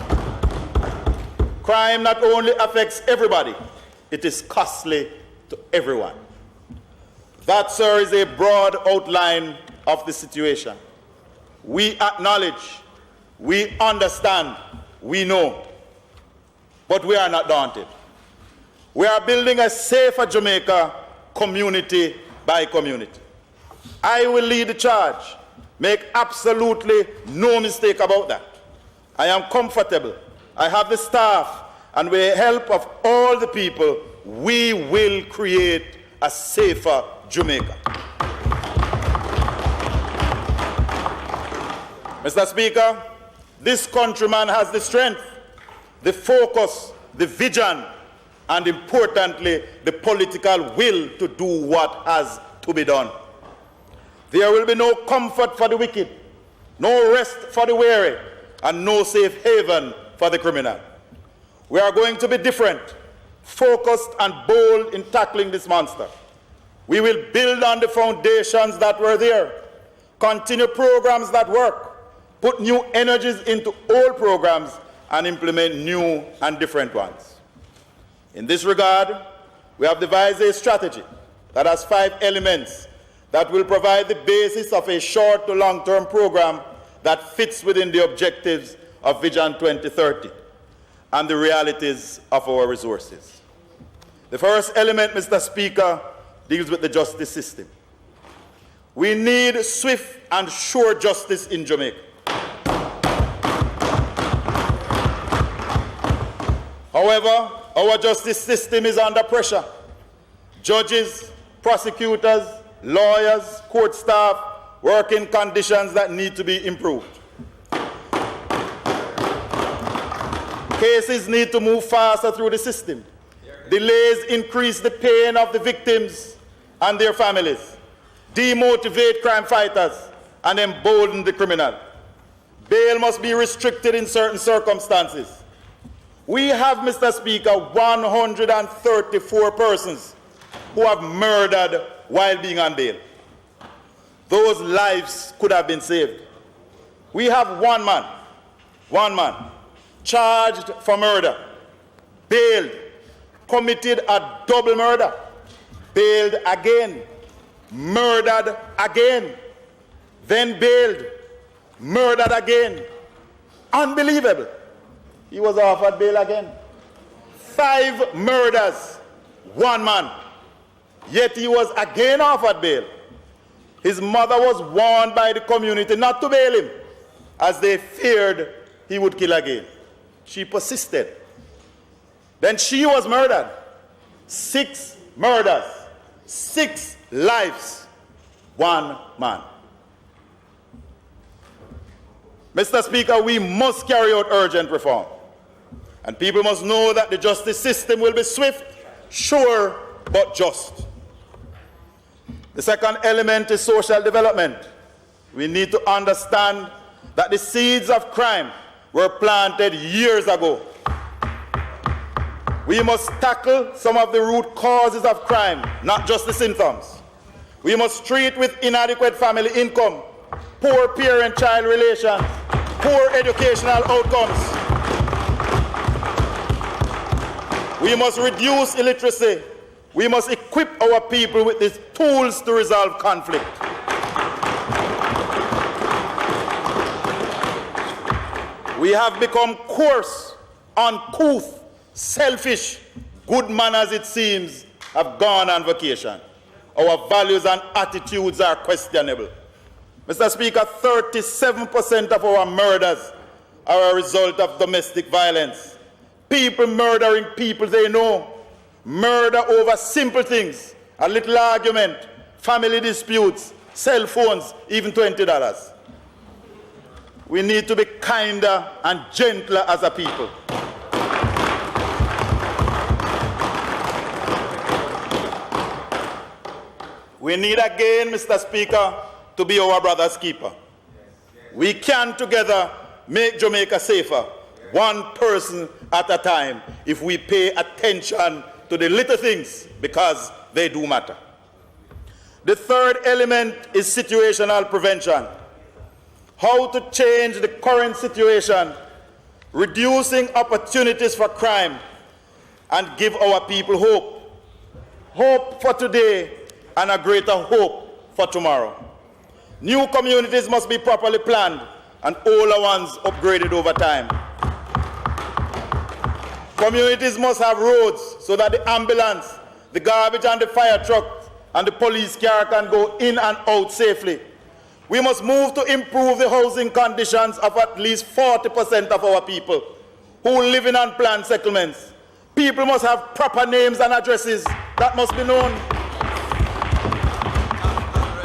Crime not only affects everybody, it is costly to everyone. That, sir, is a broad outline of the situation. We acknowledge, we understand, we know, but we are not daunted. We are building a safer Jamaica community by community. I will lead the charge. Make absolutely no mistake about that. I am comfortable. I have the staff, and with the help of all the people, we will create a safer Jamaica. Mr. Speaker, this countryman has the strength, the focus, the vision, and importantly, the political will to do what has to be done. There will be no comfort for the wicked, no rest for the weary, and no safe haven for the criminal. We are going to be different, focused and bold in tackling this monster. We will build on the foundations that were there, continue programs that work, put new energies into old programs, and implement new and different ones. In this regard, we have devised a strategy that has 5 elements that will provide the basis of a short to long-term program that fits within the objectives of Vision 2030 and the realities of our resources. The first element, Mr. Speaker, deals with the justice system. We need swift and sure justice in Jamaica. However, our justice system is under pressure. Judges, prosecutors, lawyers, court staff work in conditions that need to be improved. Cases need to move faster through the system. Delays increase the pain of the victims and their families, demotivate crime fighters, and embolden the criminal. Bail must be restricted in certain circumstances. We have, Mr. Speaker, 134 persons who have murdered while being on bail. Those lives could have been saved. We have one man, charged for murder, bailed, committed a double murder, bailed again, murdered again, then bailed, murdered again. Unbelievable. He was offered bail again. 5 murders, 1 man. Yet he was again offered bail. His mother was warned by the community not to bail him, as they feared he would kill again. She persisted. Then she was murdered. 6 murders, 6 lives, 1 man. Mr. Speaker, we must carry out urgent reform. And people must know that the justice system will be swift, sure, but just. The second element is social development. We need to understand that the seeds of crime were planted years ago. We must tackle some of the root causes of crime, not just the symptoms. We must treat with inadequate family income, poor parent-child relations, poor educational outcomes. We must reduce illiteracy. We must equip our people with the tools to resolve conflict. We have become coarse, uncouth, selfish. Good manners, it seems, have gone on vacation. Our values and attitudes are questionable. Mr. Speaker, 37% of our murders are a result of domestic violence. People murdering people they know. Murder over simple things, a little argument, family disputes, cell phones, even $20. We need to be kinder and gentler as a people. We need again, Mr. Speaker, to be our brother's keeper. We can together make Jamaica safer, one person at a time, if we pay attention to the little things, because they do matter. The third element is situational prevention. How to change the current situation, reducing opportunities for crime, and give our people hope. Hope for today and a greater hope for tomorrow. New communities must be properly planned and older ones upgraded over time. Communities must have roads so that the ambulance, the garbage and the fire truck and the police car can go in and out safely. We must move to improve the housing conditions of at least 40% of our people who live in unplanned settlements. People must have proper names and addresses that must be known.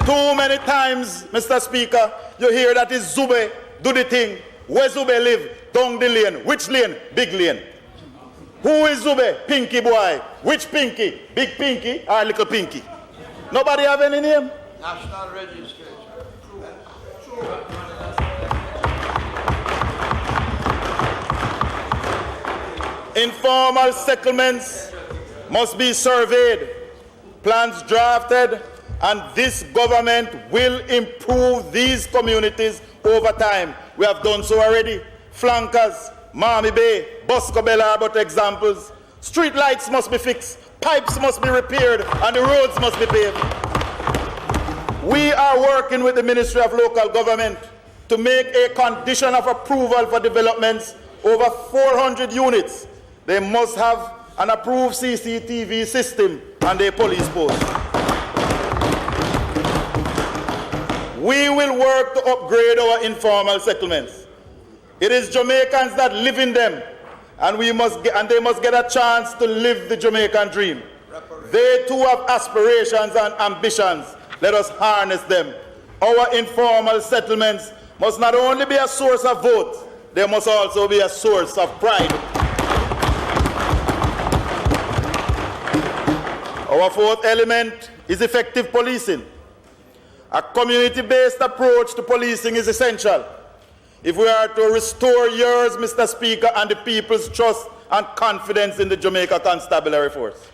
Too many times, Mr. Speaker, you hear that is Zube, do the thing. Where Zube live? Down the lane. Which lane? Big lane. Who is Zube? Pinky boy. Which Pinky? Big Pinky or little Pinky? Nobody have any name? National registration. Informal settlements must be surveyed, plans drafted, and this government will improve these communities over time. We have done so already. Flankers, Marmy Bay, Boscobel are but examples. Street lights must be fixed, pipes must be repaired, and the roads must be paved. We are working with the Ministry of Local Government to make a condition of approval for developments over 400 units. They must have an approved CCTV system and a police post. We will work to upgrade our informal settlements. It is Jamaicans that live in them, and they must get a chance to live the Jamaican dream. They too have aspirations and ambitions. Let us harness them. Our informal settlements must not only be a source of vote, they must also be a source of pride. Our fourth element is effective policing. A community-based approach to policing is essential if we are to restore yours, Mr. Speaker, and the people's trust and confidence in the Jamaica Constabulary Force.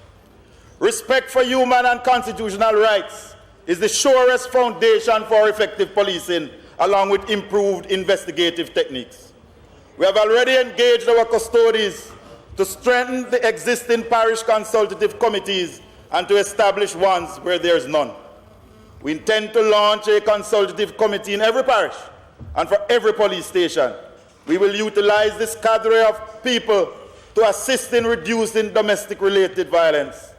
Respect for human and constitutional rights is the surest foundation for effective policing, along with improved investigative techniques. We have already engaged our custodians to strengthen the existing parish consultative committees and to establish ones where there is none. We intend to launch a consultative committee in every parish and for every police station. We will utilize this cadre of people to assist in reducing domestic-related violence.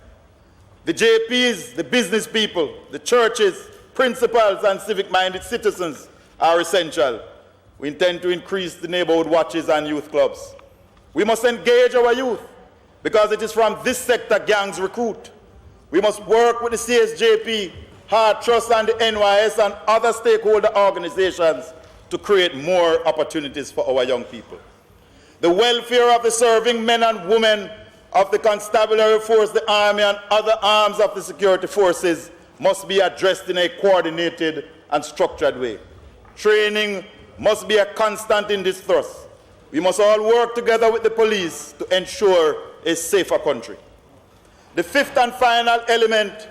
The JPs, the business people, the churches, principals, and civic-minded citizens are essential. We intend to increase the neighborhood watches and youth clubs. We must engage our youth because it is from this sector gangs recruit. We must work with the CSJP, Hard Trust, and the NYS and other stakeholder organizations to create more opportunities for our young people. The welfare of the serving men and women of the Constabulary Force, the Army, and other arms of the security forces must be addressed in a coordinated and structured way. Training must be a constant in this thrust. We must all work together with the police to ensure a safer country. The fifth and final element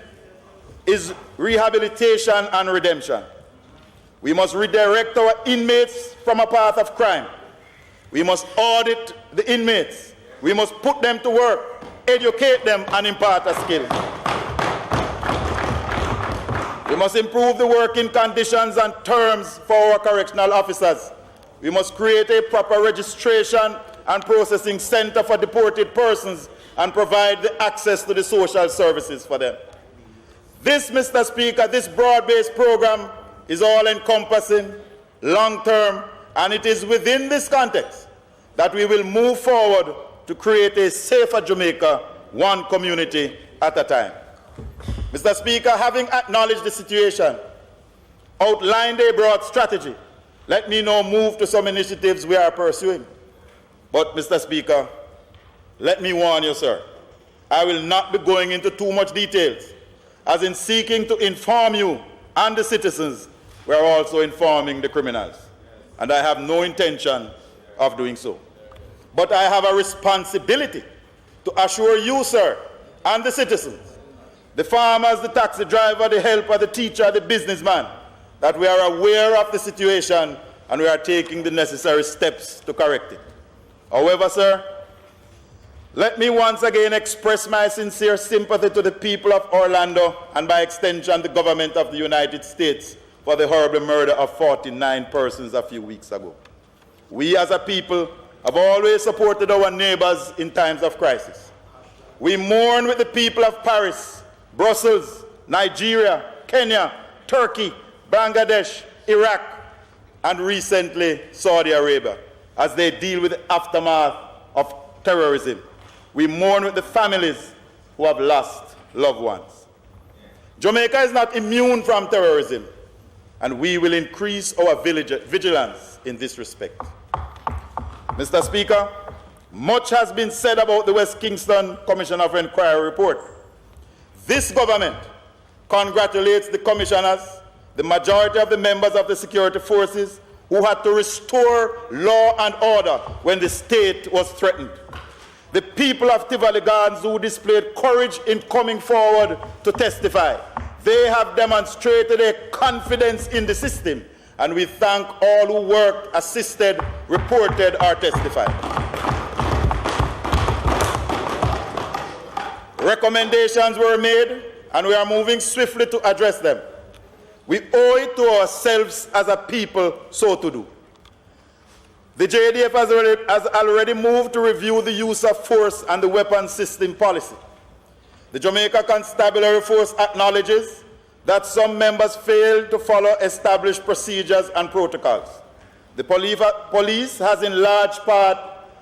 is rehabilitation and redemption. We must redirect our inmates from a path of crime. We must audit the inmates. We must put them to work, educate them, and impart a skill. We must improve the working conditions and terms for our correctional officers. We must create a proper registration and processing center for deported persons and provide the access to the social services for them. This, Mr. Speaker, this broad-based program is all-encompassing, long-term, and it is within this context that we will move forward to create a safer Jamaica, one community at a time. Mr. Speaker, having acknowledged the situation, outlined a broad strategy, let me now move to some initiatives we are pursuing. But, Mr. Speaker, let me warn you, sir, I will not be going into too much details, as in seeking to inform you and the citizens, we are also informing the criminals. And I have no intention of doing so. But I have a responsibility to assure you, sir, and the citizens, the farmers, the taxi driver, the helper, the teacher, the businessman, that we are aware of the situation and we are taking the necessary steps to correct it. However, sir, let me once again express my sincere sympathy to the people of Orlando and by extension the government of the United States for the horrible murder of 49 persons a few weeks ago. We as a people have always supported our neighbors in times of crisis. We mourn with the people of Paris, Brussels, Nigeria, Kenya, Turkey, Bangladesh, Iraq, and recently Saudi Arabia as they deal with the aftermath of terrorism. We mourn with the families who have lost loved ones. Jamaica is not immune from terrorism, and we will increase our vigilance in this respect. Mr. Speaker, much has been said about the West Kingston Commission of Inquiry report. This government congratulates the commissioners, the majority of the members of the security forces who had to restore law and order when the state was threatened. The people of Tivoli Gardens who displayed courage in coming forward to testify. They have demonstrated a confidence in the system, and we thank all who worked, assisted, reported, or testified. Recommendations were made, and we are moving swiftly to address them. We owe it to ourselves as a people so to do. The JDF has already moved to review the use of force and the weapon system policy. The Jamaica Constabulary Force acknowledges that some members failed to follow established procedures and protocols. The police has in large part,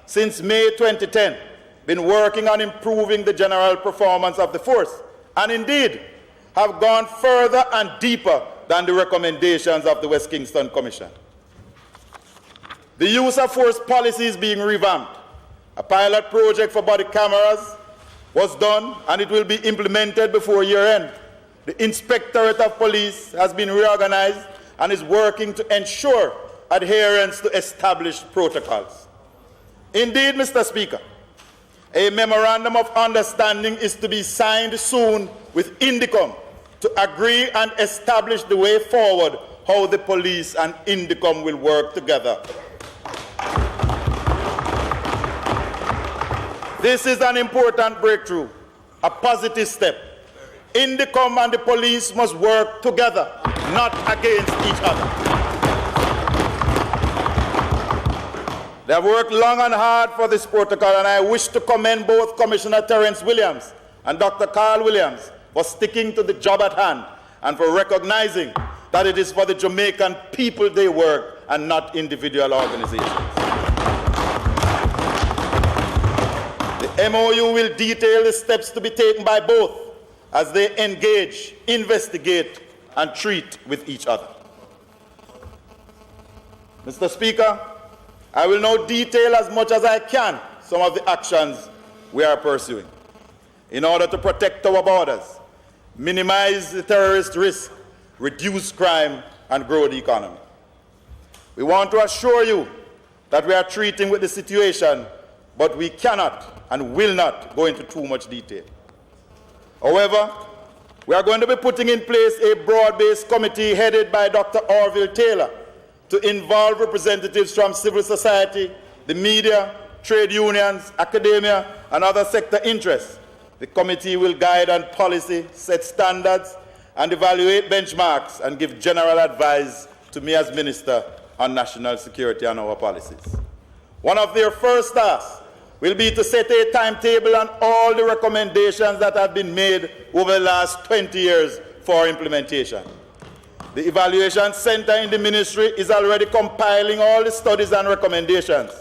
since May 2010, been working on improving the general performance of the force, and indeed have gone further and deeper than the recommendations of the West Kingston Commission. The use of force policy is being revamped. A pilot project for body cameras was done and it will be implemented before year end. The Inspectorate of Police has been reorganized and is working to ensure adherence to established protocols. Indeed, Mr. Speaker, a memorandum of understanding is to be signed soon with Indicom to agree and establish the way forward how the police and Indicom will work together. This is an important breakthrough, a positive step. Indicom and the police must work together, not against each other. They have worked long and hard for this protocol, and I wish to commend both Commissioner Terence Williams and Dr. Carl Williams for sticking to the job at hand and for recognizing that it is for the Jamaican people they work and not individual organizations. The MOU will detail the steps to be taken by both as they engage, investigate, and treat with each other. Mr. Speaker, I will now detail as much as I can some of the actions we are pursuing in order to protect our borders, minimize the terrorist risk, reduce crime, and grow the economy. We want to assure you that we are treating with the situation, but we cannot and will not go into too much detail. However, we are going to be putting in place a broad-based committee headed by Dr. Orville Taylor to involve representatives from civil society, the media, trade unions, academia, and other sector interests. The committee will guide on policy, set standards, and evaluate benchmarks and give general advice to me as Minister on national security and our policies. One of their first tasks will be to set a timetable on all the recommendations that have been made over the last 20 years for implementation. The Evaluation Center in the Ministry is already compiling all the studies and recommendations.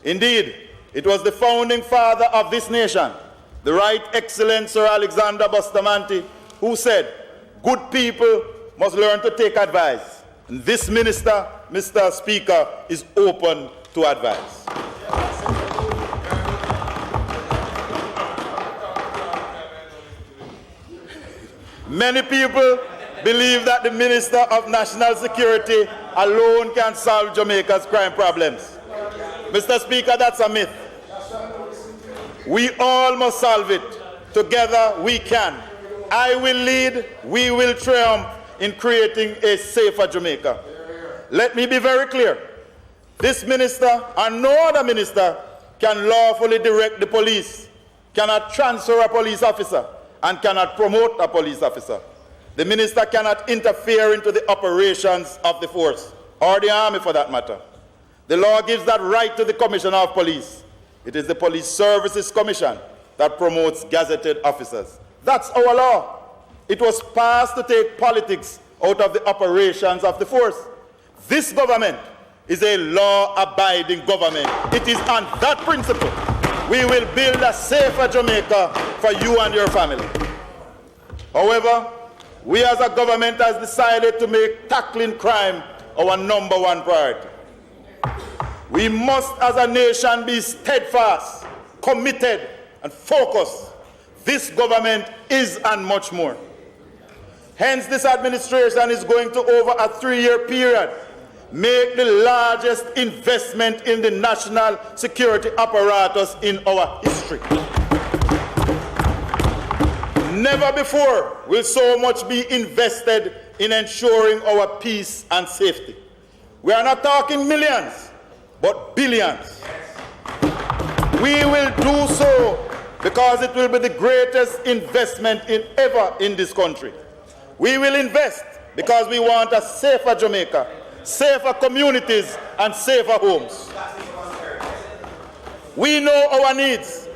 Indeed, it was the founding father of this nation, the Right Excellent Sir Alexander Bustamante, who said, "Good people must learn to take advice." And this minister, Mr. Speaker, is open to advice. Many people believe that the Minister of National Security alone can solve Jamaica's crime problems. Mr. Speaker, that's a myth. We all must solve it. Together we can. I will lead, we will triumph in creating a safer Jamaica. Let me be very clear. This minister and no other minister can lawfully direct the police, cannot transfer a police officer, and cannot promote a police officer. The minister cannot interfere into the operations of the force, or the army for that matter. The law gives that right to the Commissioner of Police. It is the Police Services Commission that promotes gazetted officers. That's our law. It was passed to take politics out of the operations of the force. This government is a law-abiding government. It is on that principle we will build a safer Jamaica for you and your family. However, we as a government has decided to make tackling crime our #1 priority. We must as a nation be steadfast, committed, and focused. This government is and much more. Hence, this administration is going to, over a 3-year period, make the largest investment in the national security apparatus in our history. Never before will so much be invested in ensuring our peace and safety. We are not talking millions, but billions. We will do so because it will be the greatest investment ever in this country. We will invest because we want a safer Jamaica, safer communities, and safer homes. We know our needs,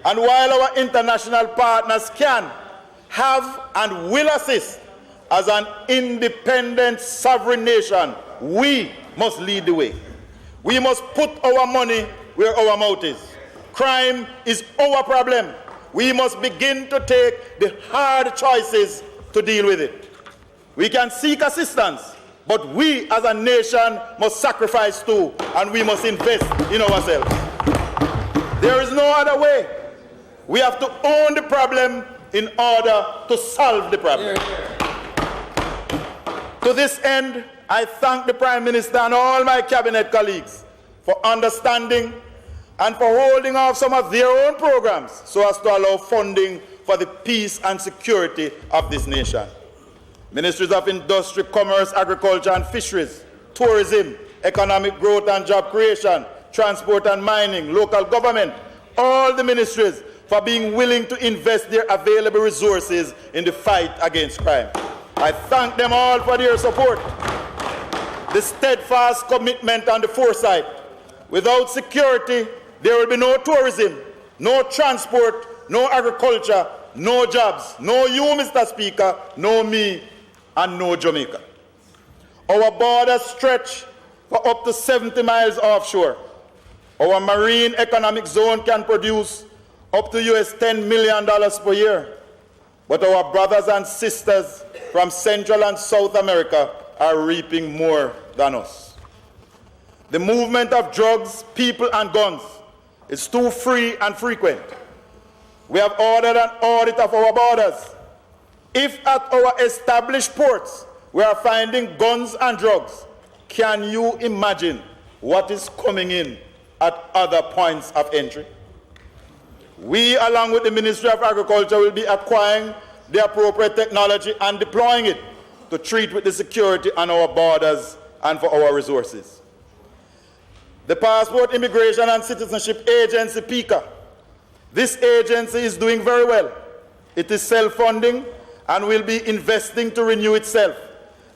and while our international partners can, have, and will assist, as an independent sovereign nation, we must lead the way. We must put our money where our mouth is. Crime is our problem. We must begin to take the hard choices to deal with it. We can seek assistance, but we as a nation must sacrifice too, and we must invest in ourselves. There is no other way. We have to own the problem in order to solve the problem. To this end, I thank the Prime Minister and all my cabinet colleagues for understanding and for holding off some of their own programs so as to allow funding for the peace and security of this nation. Ministries of Industry, Commerce, Agriculture and Fisheries, Tourism, Economic Growth and Job Creation, Transport and Mining, Local Government, all the ministries for being willing to invest their available resources in the fight against crime. I thank them all for their support, the steadfast commitment and the foresight. Without security, there will be no tourism, no transport, no agriculture, no jobs, no you, Mr. Speaker, no me, and no Jamaica. Our borders stretch for up to 70 miles offshore. Our marine economic zone can produce up to US $10 million per year. But our brothers and sisters from Central and South America are reaping more than us. The movement of drugs, people, and guns is too free and frequent. We have ordered an audit of our borders. If at our established ports we are finding guns and drugs, can you imagine what is coming in at other points of entry? We, along with the Ministry of Agriculture, will be acquiring the appropriate technology and deploying it to treat with the security on our borders and for our resources. The Passport, Immigration and Citizenship Agency, PICA. This agency is doing very well. It is self-funding and will be investing to renew itself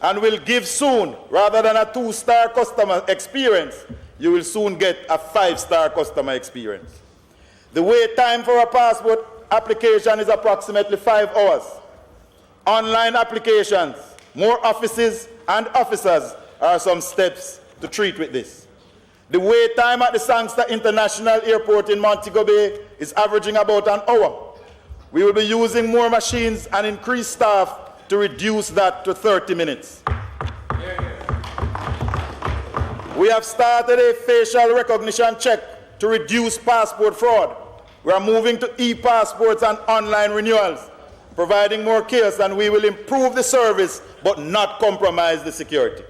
and will give soon, rather than a 2-star customer experience, you will soon get a 5-star customer experience. The wait time for a passport application is approximately 5 hours. Online applications, more offices and officers are some steps to treat with this. The wait time at the Sangster International Airport in Montego Bay is averaging about an hour. We will be using more machines and increased staff to reduce that to 30 minutes. We have started a facial recognition check to reduce passport fraud. We are moving to e-passports and online renewals, providing more chaos, and we will improve the service but not compromise the security.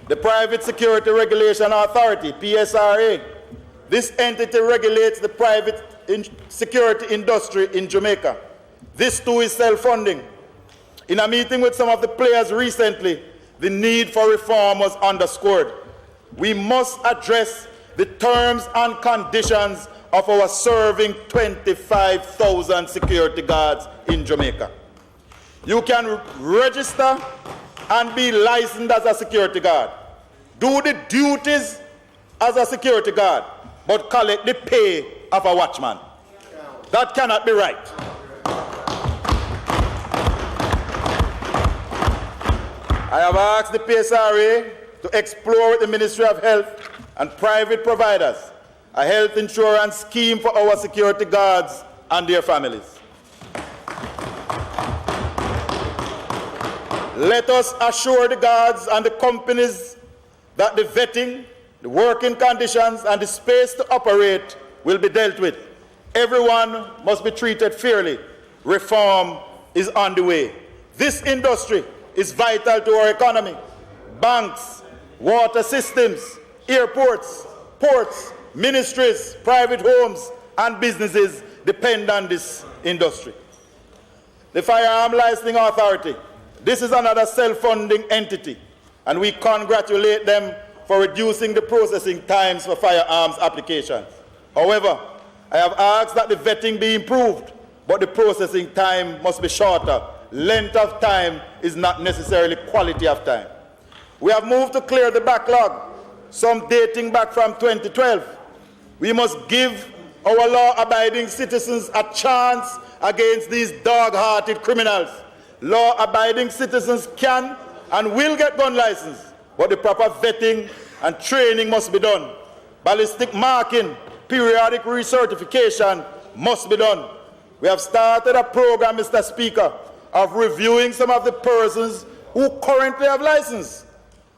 The Private Security Regulation Authority, PSRA. This entity regulates the private security industry in Jamaica. This too is self-funding. In a meeting with some of the players recently, the need for reform was underscored. We must address the terms and conditions of our serving 25,000 security guards in Jamaica. You can register and be licensed as a security guard. Do the duties as a security guard, but collect the pay of a watchman. That cannot be right. I have asked the PSRA to explore with the Ministry of Health and private providers a health insurance scheme for our security guards and their families. Let us assure the guards and the companies that the vetting, the working conditions, and the space to operate will be dealt with. Everyone must be treated fairly. Reform is on the way. This industry is vital to our economy. Banks, water systems, airports, ports, ministries, private homes, and businesses depend on this industry. The Firearm Licensing Authority. This is another self-funding entity, and we congratulate them for reducing the processing times for firearms applications. However, I have asked that the vetting be improved, but the processing time must be shorter. Length of time is not necessarily quality of time. We have moved to clear the backlog, some dating back from 2012. We must give our law-abiding citizens a chance against these dog-hearted criminals. Law-abiding citizens can and will get gun license, but the proper vetting and training must be done. Ballistic marking, periodic recertification must be done. We have started a program, Mr. Speaker, of reviewing some of the persons who currently have license.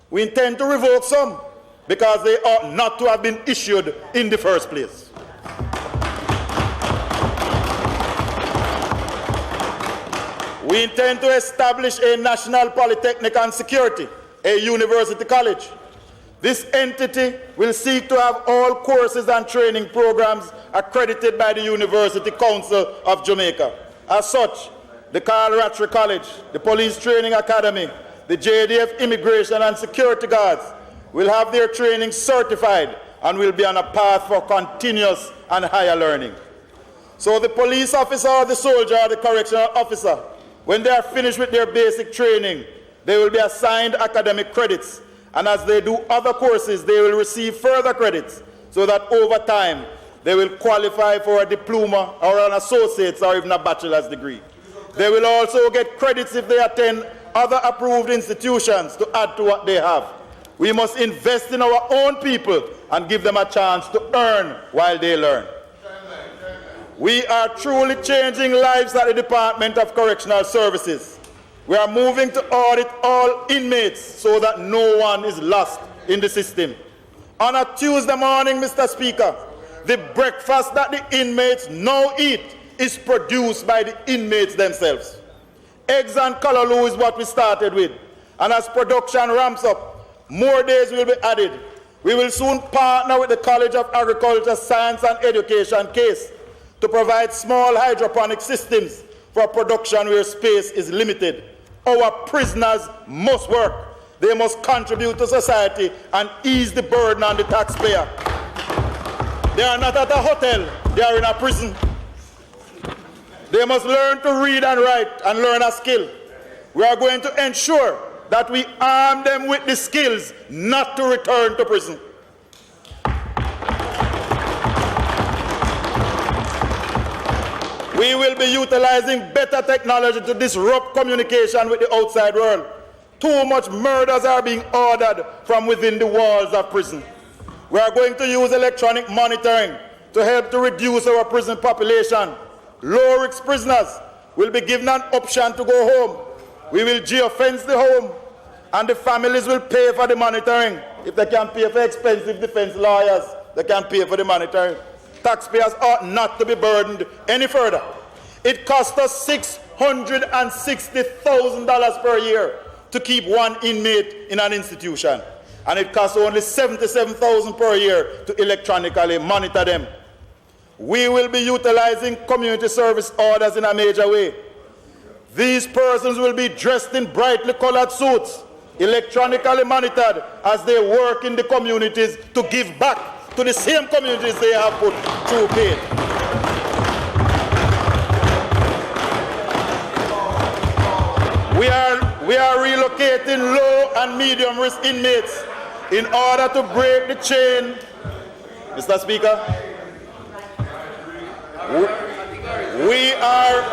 We intend to revoke some because they ought not to have been issued in the first place. We intend to establish a national polytechnic and security, a university college. This entity will seek to have all courses and training programs accredited by the University Council of Jamaica. As such, the Carl Rattray College, the Police Training Academy, the JDF Immigration and Security Guards will have their training certified and will be on a path for continuous and higher learning. So the police officer or the soldier or the correctional officer, when they are finished with their basic training, they will be assigned academic credits. And as they do other courses, they will receive further credits so that over time, they will qualify for a diploma or an associate's or even a bachelor's degree. They will also get credits if they attend other approved institutions to add to what they have. We must invest in our own people and give them a chance to earn while they learn. We are truly changing lives at the Department of Correctional Services. We are moving to audit all inmates so that no one is lost in the system. On a Tuesday morning, Mr. Speaker, the breakfast that the inmates now eat is produced by the inmates themselves. Eggs and callaloo is what we started with. And as production ramps up, more days will be added. We will soon partner with the College of Agriculture, Science and Education case to provide small hydroponic systems for production where space is limited. Our prisoners must work. They must contribute to society and ease the burden on the taxpayer. They are not at a hotel, they are in a prison. They must learn to read and write and learn a skill. We are going to ensure that we arm them with the skills not to return to prison. We will be utilizing better technology to disrupt communication with the outside world. Too much murders are being ordered from within the walls of prison. We are going to use electronic monitoring to help to reduce our prison population. Low-risk prisoners will be given an option to go home. We will geofence the home, and the families will pay for the monitoring. If they can pay for expensive defense lawyers, they can pay for the monitoring. Taxpayers ought not to be burdened any further. It costs us $660,000 per year to keep one inmate in an institution, and it costs only $77,000 per year to electronically monitor them. We will be utilizing community service orders in a major way. These persons will be dressed in brightly colored suits, electronically monitored as they work in the communities to give back to the same communities they have put through pain. We are relocating low and medium risk inmates in order to break the chain. Mr. Speaker, we are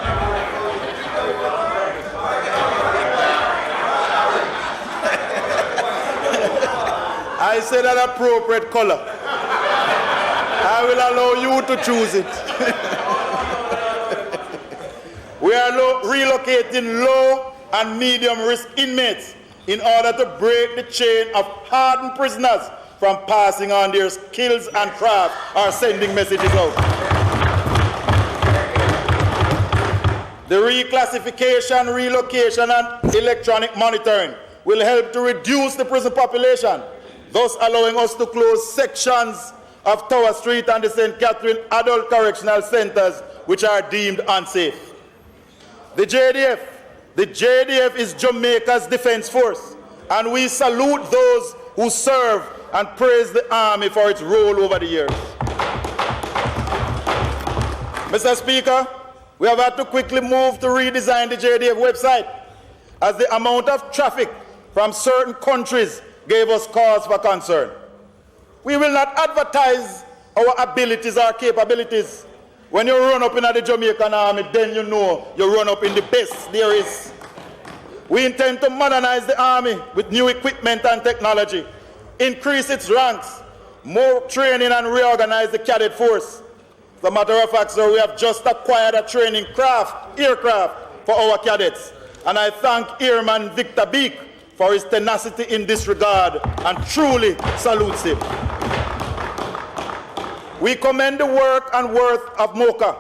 I said an appropriate color. I will allow you to choose it. We are relocating low and medium risk inmates in order to break the chain of hardened prisoners from passing on their skills and craft or sending messages out. The reclassification, relocation, and electronic monitoring will help to reduce the prison population, thus allowing us to close sections of Tower Street and the St. Catherine Adult Correctional Centers which are deemed unsafe. The JDF is Jamaica's defense force, and we salute those who serve and praise the Army for its role over the years. Mr. Speaker, we have had to quickly move to redesign the JDF website, as the amount of traffic from certain countries gave us cause for concern. We will not advertise our abilities or capabilities. When you run up in the Jamaican Army, then you know you run up in the best there is. We intend to modernize the Army with new equipment and technology, increase its ranks, more training, and reorganize the cadet force. As a matter of fact, sir, we have just acquired a training aircraft for our cadets, and I thank Airman Victor Beek for his tenacity in this regard and truly salutes him. We commend the work and worth of MOCA.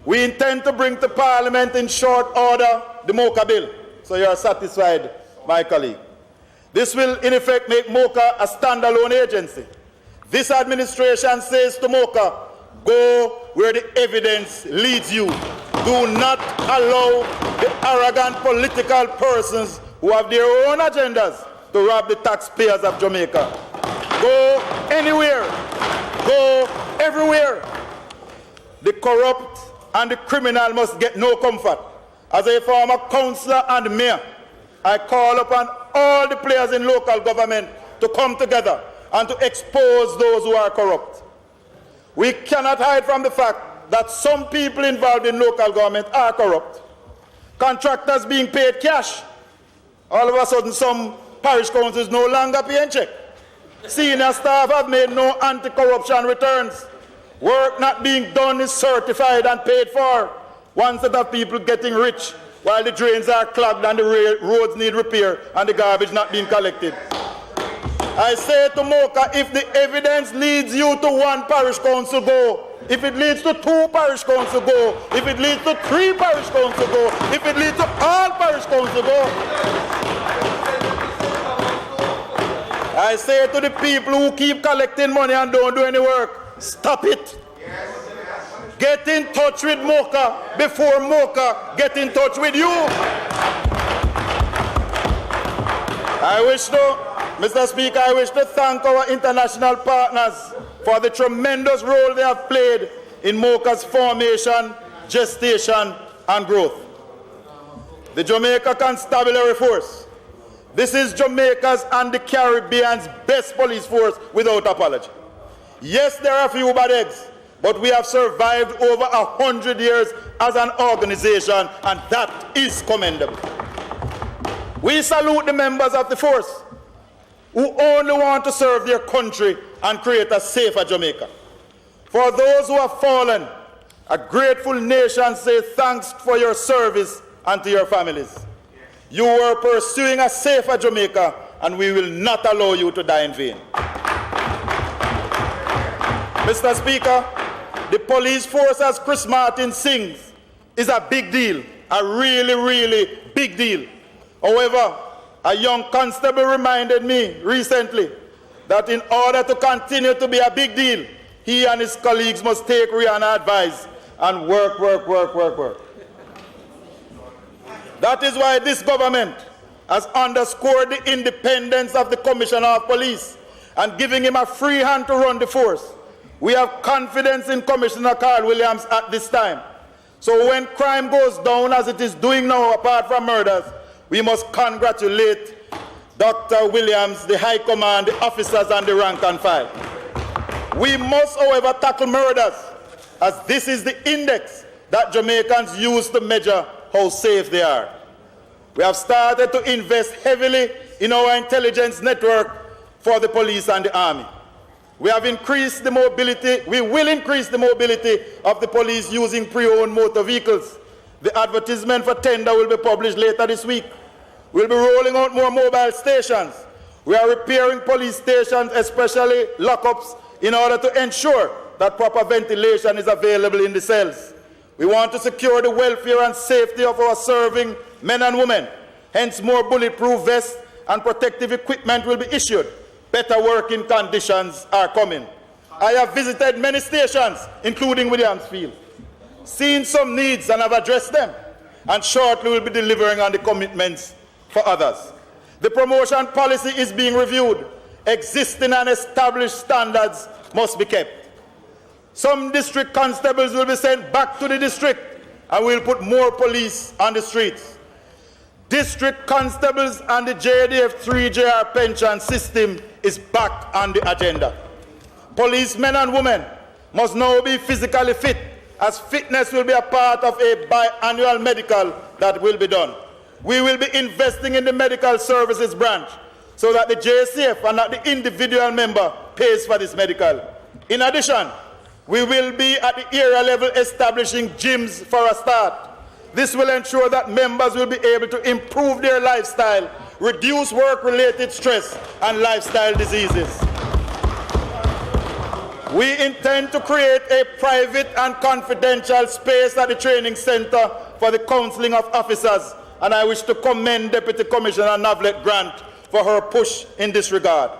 We intend to bring to Parliament in short order the MOCA bill. So you are satisfied, my colleague. This will in effect make MOCA a standalone agency. This administration says to MOCA, go where the evidence leads you. Do not allow the arrogant political persons who have their own agendas to rob the taxpayers of Jamaica. Go anywhere. Go everywhere. The corrupt and the criminal must get no comfort. As a former councillor and mayor, I call upon all the players in local government to come together and to expose those who are corrupt. We cannot hide from the fact that some people involved in local government are corrupt. Contractors being paid cash. All of a sudden, some parish councils no longer paying check. Senior staff have made no anti-corruption returns. Work not being done is certified and paid for. One set of people getting rich while the drains are clogged and the roads need repair and the garbage not being collected. I say to MOCA, if the evidence leads you to one parish council, go. If it leads to 2 parish council, go. If it leads to 3 parish council, go. If it leads to all parish council, go. I say to the people who keep collecting money and don't do any work, stop it. Get in touch with MOCA before MOCA get in touch with you. Mr. Speaker, I wish to thank our international partners for the tremendous role they have played in MOCA's formation, gestation, and growth. The Jamaica Constabulary Force. This is Jamaica's and the Caribbean's best police force without apology. Yes, there are a few bad eggs, but we have survived over 100 years as an organization, and that is commendable. We salute the members of the force who only want to serve their country and create a safer Jamaica. For those who have fallen, a grateful nation says thanks for your service and to your families. You were pursuing a safer Jamaica, and we will not allow you to die in vain. Mr. Speaker, the police force, as Chris Martin sings, is a big deal, a really, really big deal. However, a young constable reminded me recently that in order to continue to be a big deal, he and his colleagues must take Rihanna's advice and work. That is why this government has underscored the independence of the Commissioner of Police and giving him a free hand to run the force. We have confidence in Commissioner Carl Williams at this time. So when crime goes down, as it is doing now, apart from murders, we must congratulate Dr. Williams, the High Command, the officers, and the rank and file. We must, however, tackle murders, as this is the index that Jamaicans use to measure how safe they are. We have started to invest heavily in our intelligence network for the police and the army. We have increased the mobility, we will increase the mobility of the police using pre-owned motor vehicles. The advertisement for tender will be published later this week. We'll be rolling out more mobile stations. We are repairing police stations, especially lockups, in order to ensure that proper ventilation is available in the cells. We want to secure the welfare and safety of our serving men and women. Hence, more bulletproof vests and protective equipment will be issued. Better working conditions are coming. I have visited many stations, including Williamsfield, seen some needs and have addressed them, and shortly will be delivering on the commitments for others. The promotion policy is being reviewed. Existing and established standards must be kept. Some district constables will be sent back to the district, and we'll put more police on the streets. District constables and the JDF 3JR pension system is back on the agenda. Policemen and women must now be physically fit, as fitness will be a part of a biannual medical that will be done. We will be investing in the medical services branch so that the JCF and not the individual member pays for this medical. In addition, we will be at the area level establishing gyms for a start. This will ensure that members will be able to improve their lifestyle, reduce work-related stress and lifestyle diseases. We intend to create a private and confidential space at the training center for the counseling of officers, and I wish to commend Deputy Commissioner Navlet Grant for her push in this regard.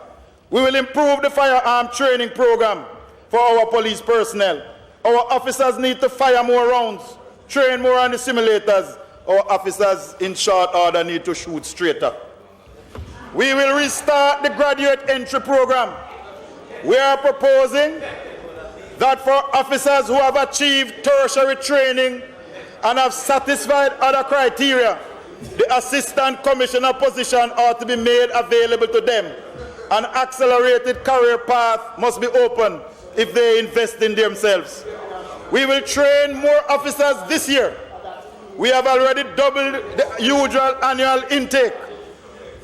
We will improve the firearm training program for our police personnel. Our officers need to fire more rounds, train more on the simulators. Our officers in short order need to shoot straighter. We will restart the graduate entry program. We are proposing that for officers who have achieved tertiary training and have satisfied other criteria, the assistant commissioner position ought to be made available to them. An accelerated career path must be open if they invest in themselves. We will train more officers this year. We have already doubled the usual annual intake,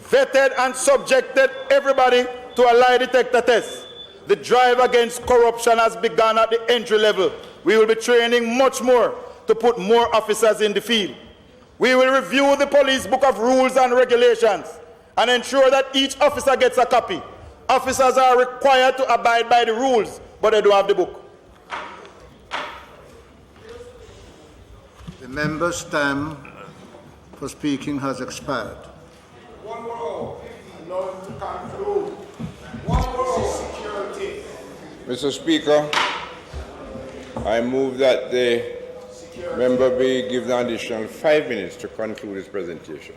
vetted and subjected everybody to a lie detector test. The drive against corruption has begun at the entry level. We will be training much more to put more officers in the field. We will review the police book of rules and regulations and ensure that each officer gets a copy. Officers are required to abide by the rules, but they don't have the book. The member's time for speaking has expired. One more. Now to conclude. One more. Security. Mr. Speaker, I move that the member be given an additional 5 minutes to conclude his presentation.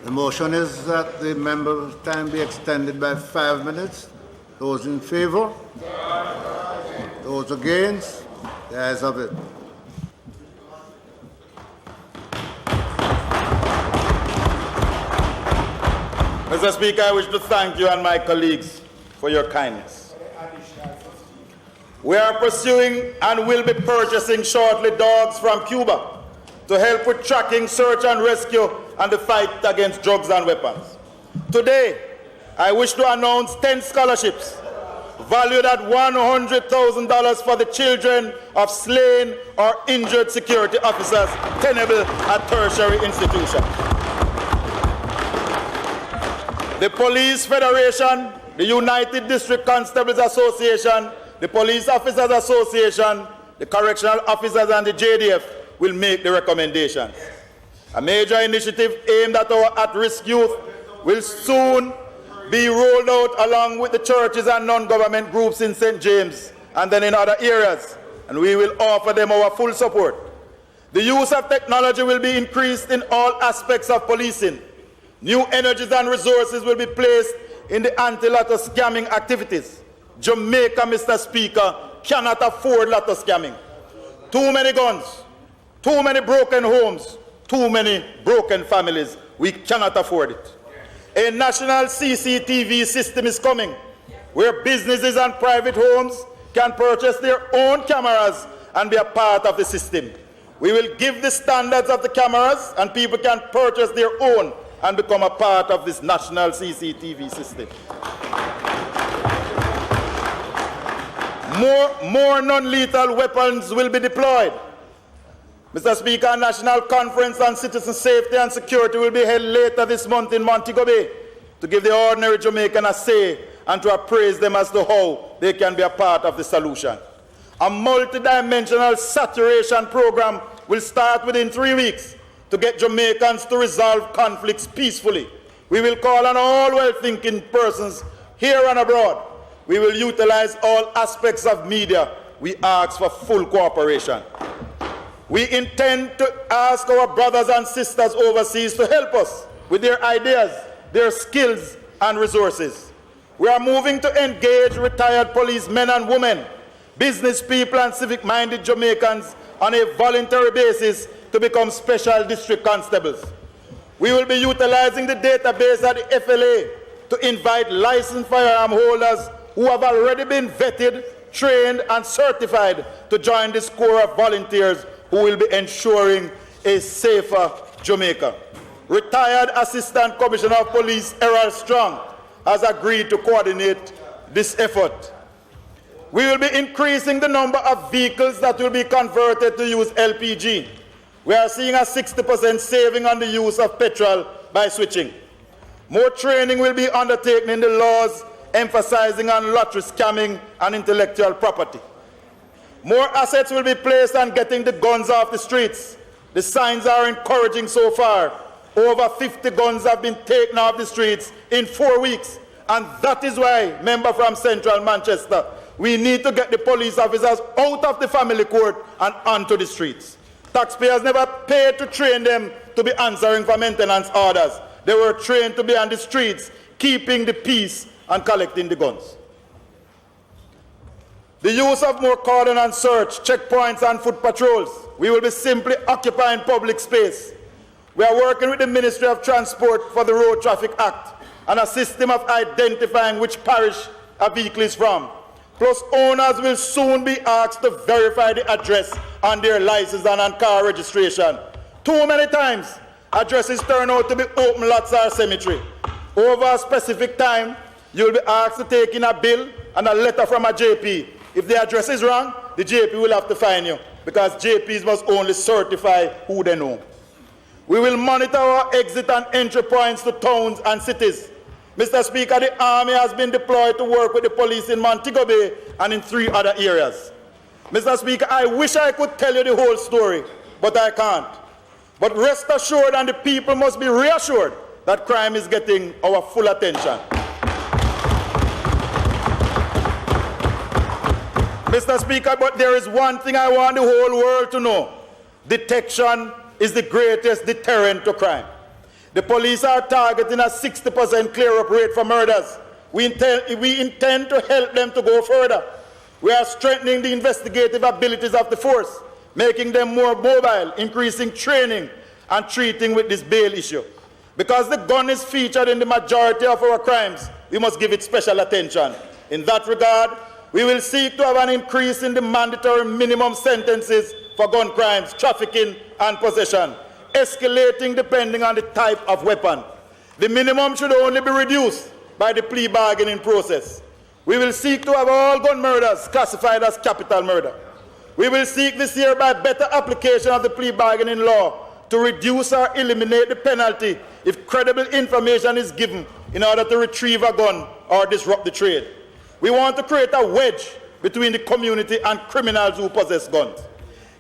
The motion is that the member's time be extended by 5 minutes. Those in favor? Those against? The ayes have it. Mr. Speaker, I wish to thank you and my colleagues for your kindness. We are pursuing and will be purchasing shortly dogs from Cuba to help with tracking, search and rescue and the fight against drugs and weapons. Today, I wish to announce 10 scholarships valued at $100,000 for the children of slain or injured security officers tenable at tertiary institutions. The Police Federation, the United District Constables Association, the Police Officers Association, the Correctional Officers and the JDF will make the recommendations. A major initiative aimed at our at-risk youth will soon be rolled out along with the churches and non-government groups in St. James and then in other areas, and we will offer them our full support. The use of technology will be increased in all aspects of policing. New energies and resources will be placed in the anti-lotto scamming activities. Jamaica, Mr. Speaker, cannot afford lotto scamming. Too many guns, too many broken homes, too many broken families. We cannot afford it. A national CCTV system is coming, where businesses and private homes can purchase their own cameras and be a part of the system. We will give the standards of the cameras, and people can purchase their own and become a part of this national CCTV system. More non-lethal weapons will be deployed. Mr. Speaker, a national conference on citizen safety and security will be held later this month in Montego Bay to give the ordinary Jamaican a say and to appraise them as to how they can be a part of the solution. A multidimensional saturation program will start within 3 weeks to get Jamaicans to resolve conflicts peacefully. We will call on all well-thinking persons here and abroad. We will utilize all aspects of media. We ask for full cooperation. We intend to ask our brothers and sisters overseas to help us with their ideas, their skills and resources. We are moving to engage retired policemen and women, business people and civic-minded Jamaicans on a voluntary basis to become special district constables. We will be utilizing the database at the FLA to invite licensed firearm holders who have already been vetted, trained and certified to join this corps of volunteers who will be ensuring a safer Jamaica. Retired Assistant Commissioner of Police Errol Strong has agreed to coordinate this effort. We will be increasing the number of vehicles that will be converted to use LPG. We are seeing a 60% saving on the use of petrol by switching. More training will be undertaken in the laws emphasizing on lottery scamming and intellectual property. More assets will be placed on getting the guns off the streets. The signs are encouraging so far. Over 50 guns have been taken off the streets in 4 weeks. And that is why, member from Central Manchester, we need to get the police officers out of the family court and onto the streets. Taxpayers never paid to train them to be answering for maintenance orders. They were trained to be on the streets, keeping the peace and collecting the guns. The use of more cordon and search, checkpoints and foot patrols. We will be simply occupying public space. We are working with the Ministry of Transport for the Road Traffic Act and a system of identifying which parish a vehicle is from. Plus, owners will soon be asked to verify the address on their license and on car registration. Too many times, addresses turn out to be open lots or cemetery. Over a specific time, you will be asked to take in a bill and a letter from a JP. If the address is wrong, the JP will have to fine you, because JPs must only certify who they know. We will monitor our exit and entry points to towns and cities. Mr. Speaker, the Army has been deployed to work with the police in Montego Bay and in 3 other areas. Mr. Speaker, I wish I could tell you the whole story, but I can't. But rest assured, and the people must be reassured, that crime is getting our full attention. Mr. Speaker, but there is one thing I want the whole world to know. Detection is the greatest deterrent to crime. The police are targeting a 60% clear-up rate for murders. We intend to help them to go further. We are strengthening the investigative abilities of the force, making them more mobile, increasing training, and treating with this bail issue. Because the gun is featured in the majority of our crimes, we must give it special attention. In that regard, we will seek to have an increase in the mandatory minimum sentences for gun crimes, trafficking, and possession, escalating depending on the type of weapon. The minimum should only be reduced by the plea bargaining process. We will seek to have all gun murders classified as capital murder. We will seek this year by better application of the plea bargaining law to reduce or eliminate the penalty if credible information is given in order to retrieve a gun or disrupt the trade. We want to create a wedge between the community and criminals who possess guns.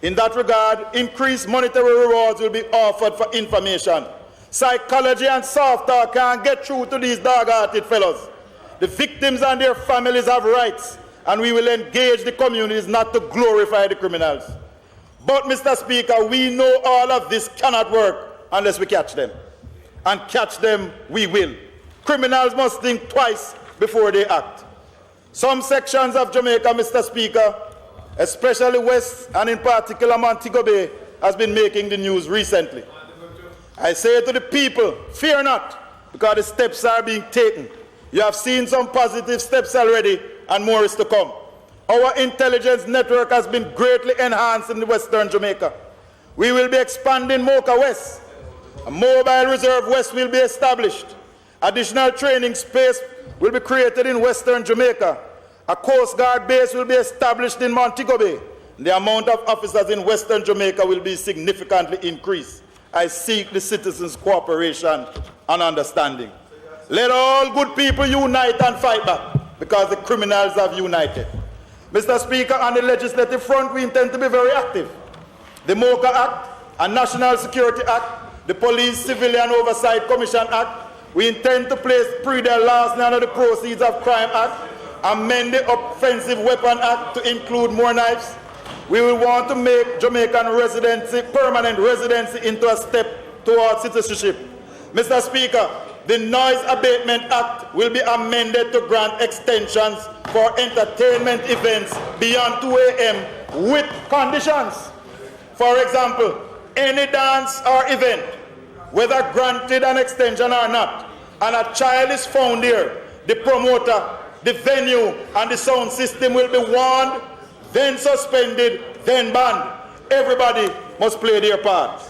In that regard, increased monetary rewards will be offered for information. Psychology and soft talk can't get through to these dog-hearted fellows. The victims and their families have rights, and we will engage the communities not to glorify the criminals. But, Mr. Speaker, we know all of this cannot work unless we catch them. And catch them we will. Criminals must think twice before they act. Some sections of Jamaica, Mr. Speaker, especially West and in particular Montego Bay, has been making the news recently. I say to the people, fear not, because the steps are being taken. You have seen some positive steps already, and more is to come. Our intelligence network has been greatly enhanced in Western Jamaica. We will be expanding Mocha West. A mobile reserve West will be established. Additional training space will be created in Western Jamaica. A Coast Guard base will be established in Montego Bay. The amount of officers in Western Jamaica will be significantly increased. I seek the citizens' cooperation and understanding. Let all good people unite and fight back, because the criminals have united. Mr. Speaker, on the legislative front, we intend to be very active. The MOCA Act, a National Security Act, the Police Civilian Oversight Commission Act, we intend to place pre-deal laws under the Proceeds of Crime Act, amend the Offensive Weapon Act to include more knives. We will want to make Jamaican residency, permanent residency, into a step towards citizenship. Mr. Speaker, the Noise Abatement Act will be amended to grant extensions for entertainment events beyond 2 a.m. with conditions. For example, any dance or event, whether granted an extension or not, and a child is found here, the promoter, the venue, and the sound system will be warned, then suspended, then banned. Everybody must play their part.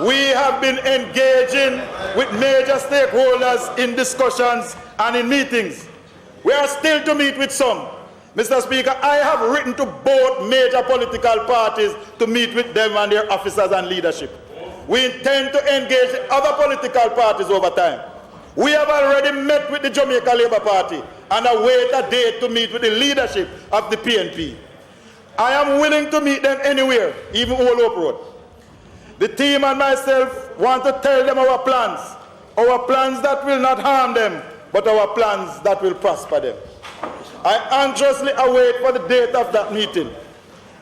We have been engaging with major stakeholders in discussions and in meetings. We are still to meet with some. Mr. Speaker, I have written to both major political parties to meet with them and their officers and leadership. We intend to engage other political parties over time. We have already met with the Jamaica Labour Party and await a date to meet with the leadership of the PNP. I am willing to meet them anywhere, even Old Hope Road. The team and myself want to tell them our plans that will not harm them, but our plans that will prosper them. I anxiously await for the date of that meeting.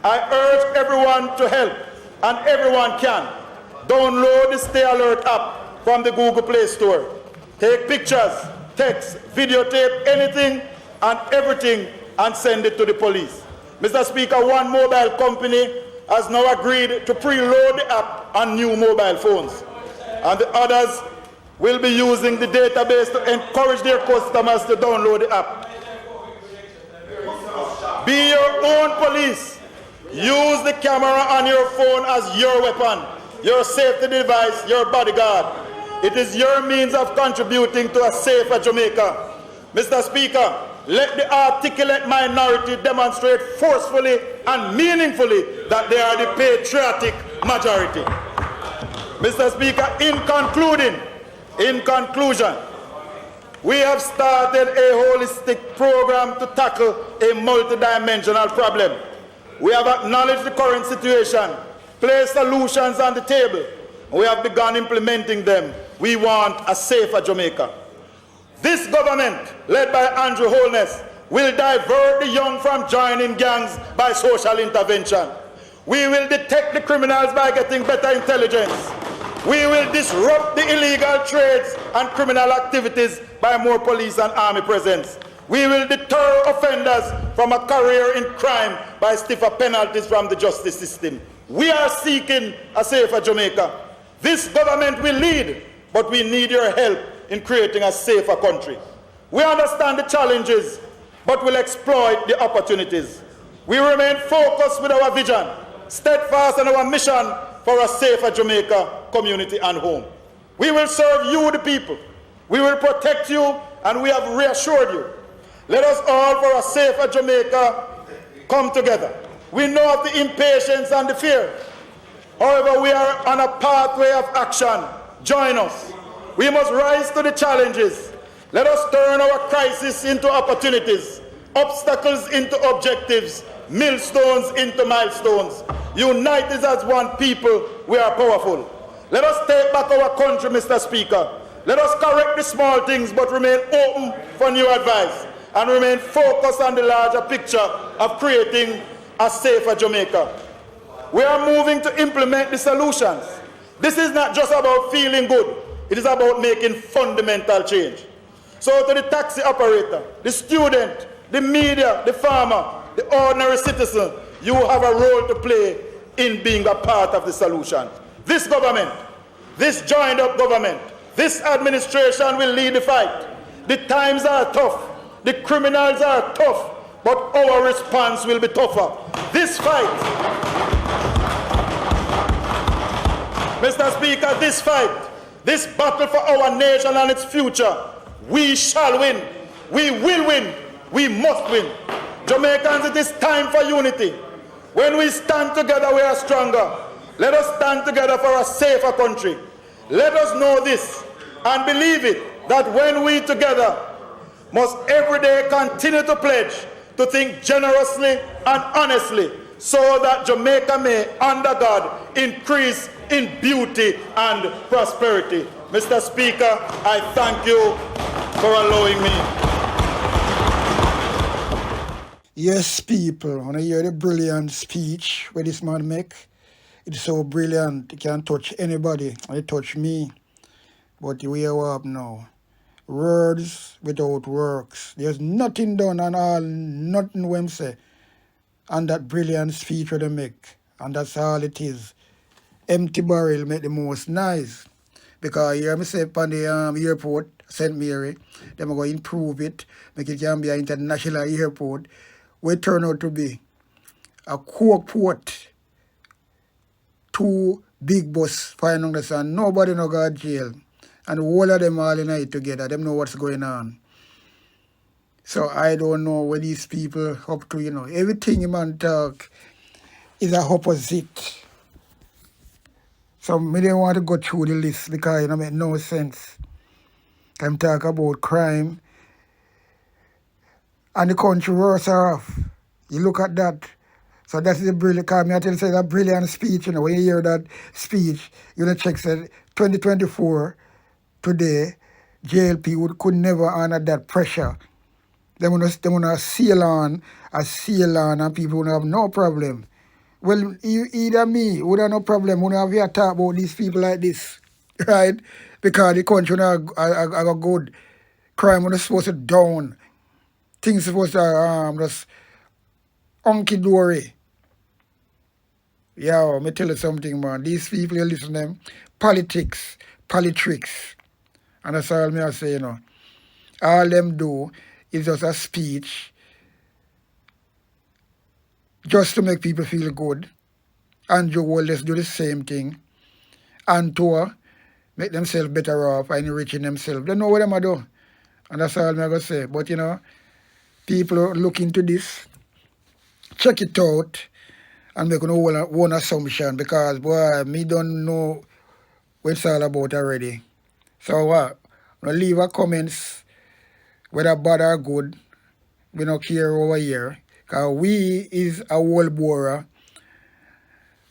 I urge everyone to help, and everyone can. Download the Stay Alert app from the Google Play Store. Take pictures, text, videotape, anything and everything and send it to the police. Mr. Speaker, one mobile company has now agreed to preload the app on new mobile phones, and the others will be using the database to encourage their customers to download the app. Be your own police. Use the camera on your phone as your weapon, your safety device, your bodyguard. It is your means of contributing to a safer Jamaica. Mr. Speaker, let the articulate minority demonstrate forcefully and meaningfully that they are the patriotic majority. Mr. Speaker, in conclusion, we have started a holistic program to tackle a multidimensional problem. We have acknowledged the current situation, placed solutions on the table, and we have begun implementing them. We want a safer Jamaica. This government, led by Andrew Holness, will divert the young from joining gangs by social intervention. We will detect the criminals by getting better intelligence. We will disrupt the illegal trades and criminal activities by more police and army presence. We will deter offenders from a career in crime by stiffer penalties from the justice system. We are seeking a safer Jamaica. This government will lead, but we need your help in creating a safer country. We understand the challenges, but will exploit the opportunities. We remain focused with our vision, steadfast in our mission for a safer Jamaica community and home. We will serve you, the people. We will protect you, and we have reassured you. Let us all, for a safer Jamaica, come together. We know of the impatience and the fear. However, we are on a pathway of action. Join us. We must rise to the challenges. Let us turn our crisis into opportunities, obstacles into objectives, millstones into milestones. United as one people, we are powerful. Let us take back our country, Mr. Speaker. Let us correct the small things, but remain open for new advice and remain focused on the larger picture of creating a safer Jamaica. We are moving to implement the solutions. This is not just about feeling good. It is about making fundamental change. So to the taxi operator, the student, the media, the farmer, the ordinary citizen, you have a role to play in being a part of the solution. This government, this joined-up government, this administration will lead the fight. The times are tough. The criminals are tough. But our response will be tougher. This fight, Mr. Speaker, this fight, this battle for our nation and its future, we shall win. We will win. We must win. Jamaicans, it is time for unity. When we stand together, we are stronger. Let us stand together for a safer country. Let us know this and believe it, that when we together must every day continue to pledge to think generously and honestly, so that Jamaica may, under God, increase in beauty and prosperity. Mr. Speaker, I thank you for allowing me. Yes, people, when I hear the brilliant speech where this man make, it's so brilliant, it can touch anybody, it touch me. But the way I up now, words without works. There's nothing done and all, nothing when say. And that brilliant speech where they make, and that's all it is. Empty barrel make the most nice. Because here I say on the airport, St. Mary, they're going to improve it, make it can be an international airport, where it turn out to be a coke port, 2 big bus flying on the sun, nobody no go to jail. And all of them all in it together, them know what's going on. So I don't know what these people up to, Everything man talk is a opposite. So I don't want to go through the list because it make no sense. Them talk about crime and the country worse off. You look at that. So that's the brilliant, because I tell you, that brilliant speech, you know, when you hear that speech, you know, check said 2024, today, JLP could never honor that pressure. They want to sail on, and people would have no problem. Well, you either me would have no problem, would have here talk about these people like this, right? Because the country are good. Crime was supposed to down. Things supposed to just hunky-dory. Yo, me tell you something, man. These people, you listen to them, politics. And that's all me I say, you know. All them do is just a speech just to make people feel good. And Joe will just do the same thing. And to make themselves better off and enriching themselves. They know what them do. And that's all I'm going to say. But, you know, people look into this, check it out, and make one assumption, because, boy, me don't know what it's all about already. So what? Leave a comments, whether bad or good. We don't care over here. Because we is a hole borer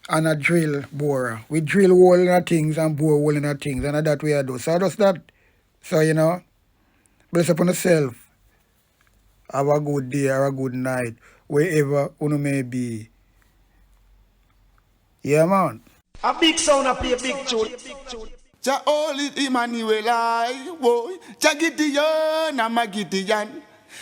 and a drill borer. We drill hole in our things and bore hole in our things. And that's what we do. So that's that. So, you know, bless upon yourself. Have a good day or a good night, wherever you may be. Yeah, man. A big sound, I play a big tune. Jah holy Emmanuel, I boy. Jah Gideon, I'm a Gideon.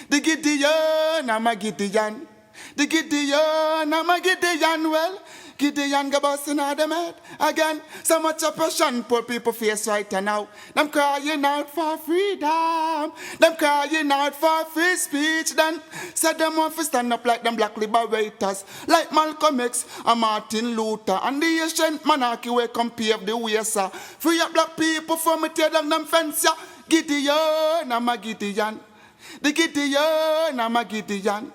The Gideon, I'm a Gideon. The Gideon, I'm a Gideon. Well, Gideon go busting out them head again. So much oppression poor people face right now. Them crying out for freedom. Them crying out for free speech. Then said them want to stand up like them black liberators, like Malcolm X and Martin Luther and the ancient monarchy where come pave the way, sir. Free up black people from me tear down them fence, yeah. Gideon, I'm a Gideon. The Gideon, I'm a Gideon.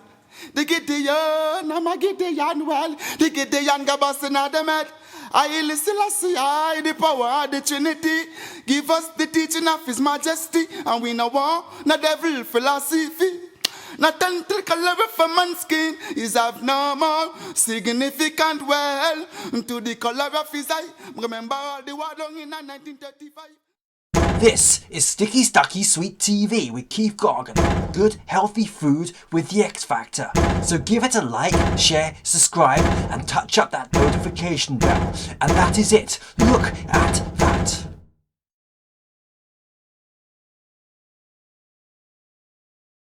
The Gideon, I'm a Gideon, well, the Gideon go busting out them head. I listen, I the power of the Trinity. Give us the teaching of His Majesty, and we no want no devil philosophy. Not until color for man's skin is abnormal, significant, well, to the color of his eye. Remember all the war done in 1935. This is Sticky Stucky Sweet TV with Keith Gorgon. Good, healthy food with the X Factor. So give it a like, share, subscribe, and touch up that notification bell. And that is it. Look at that.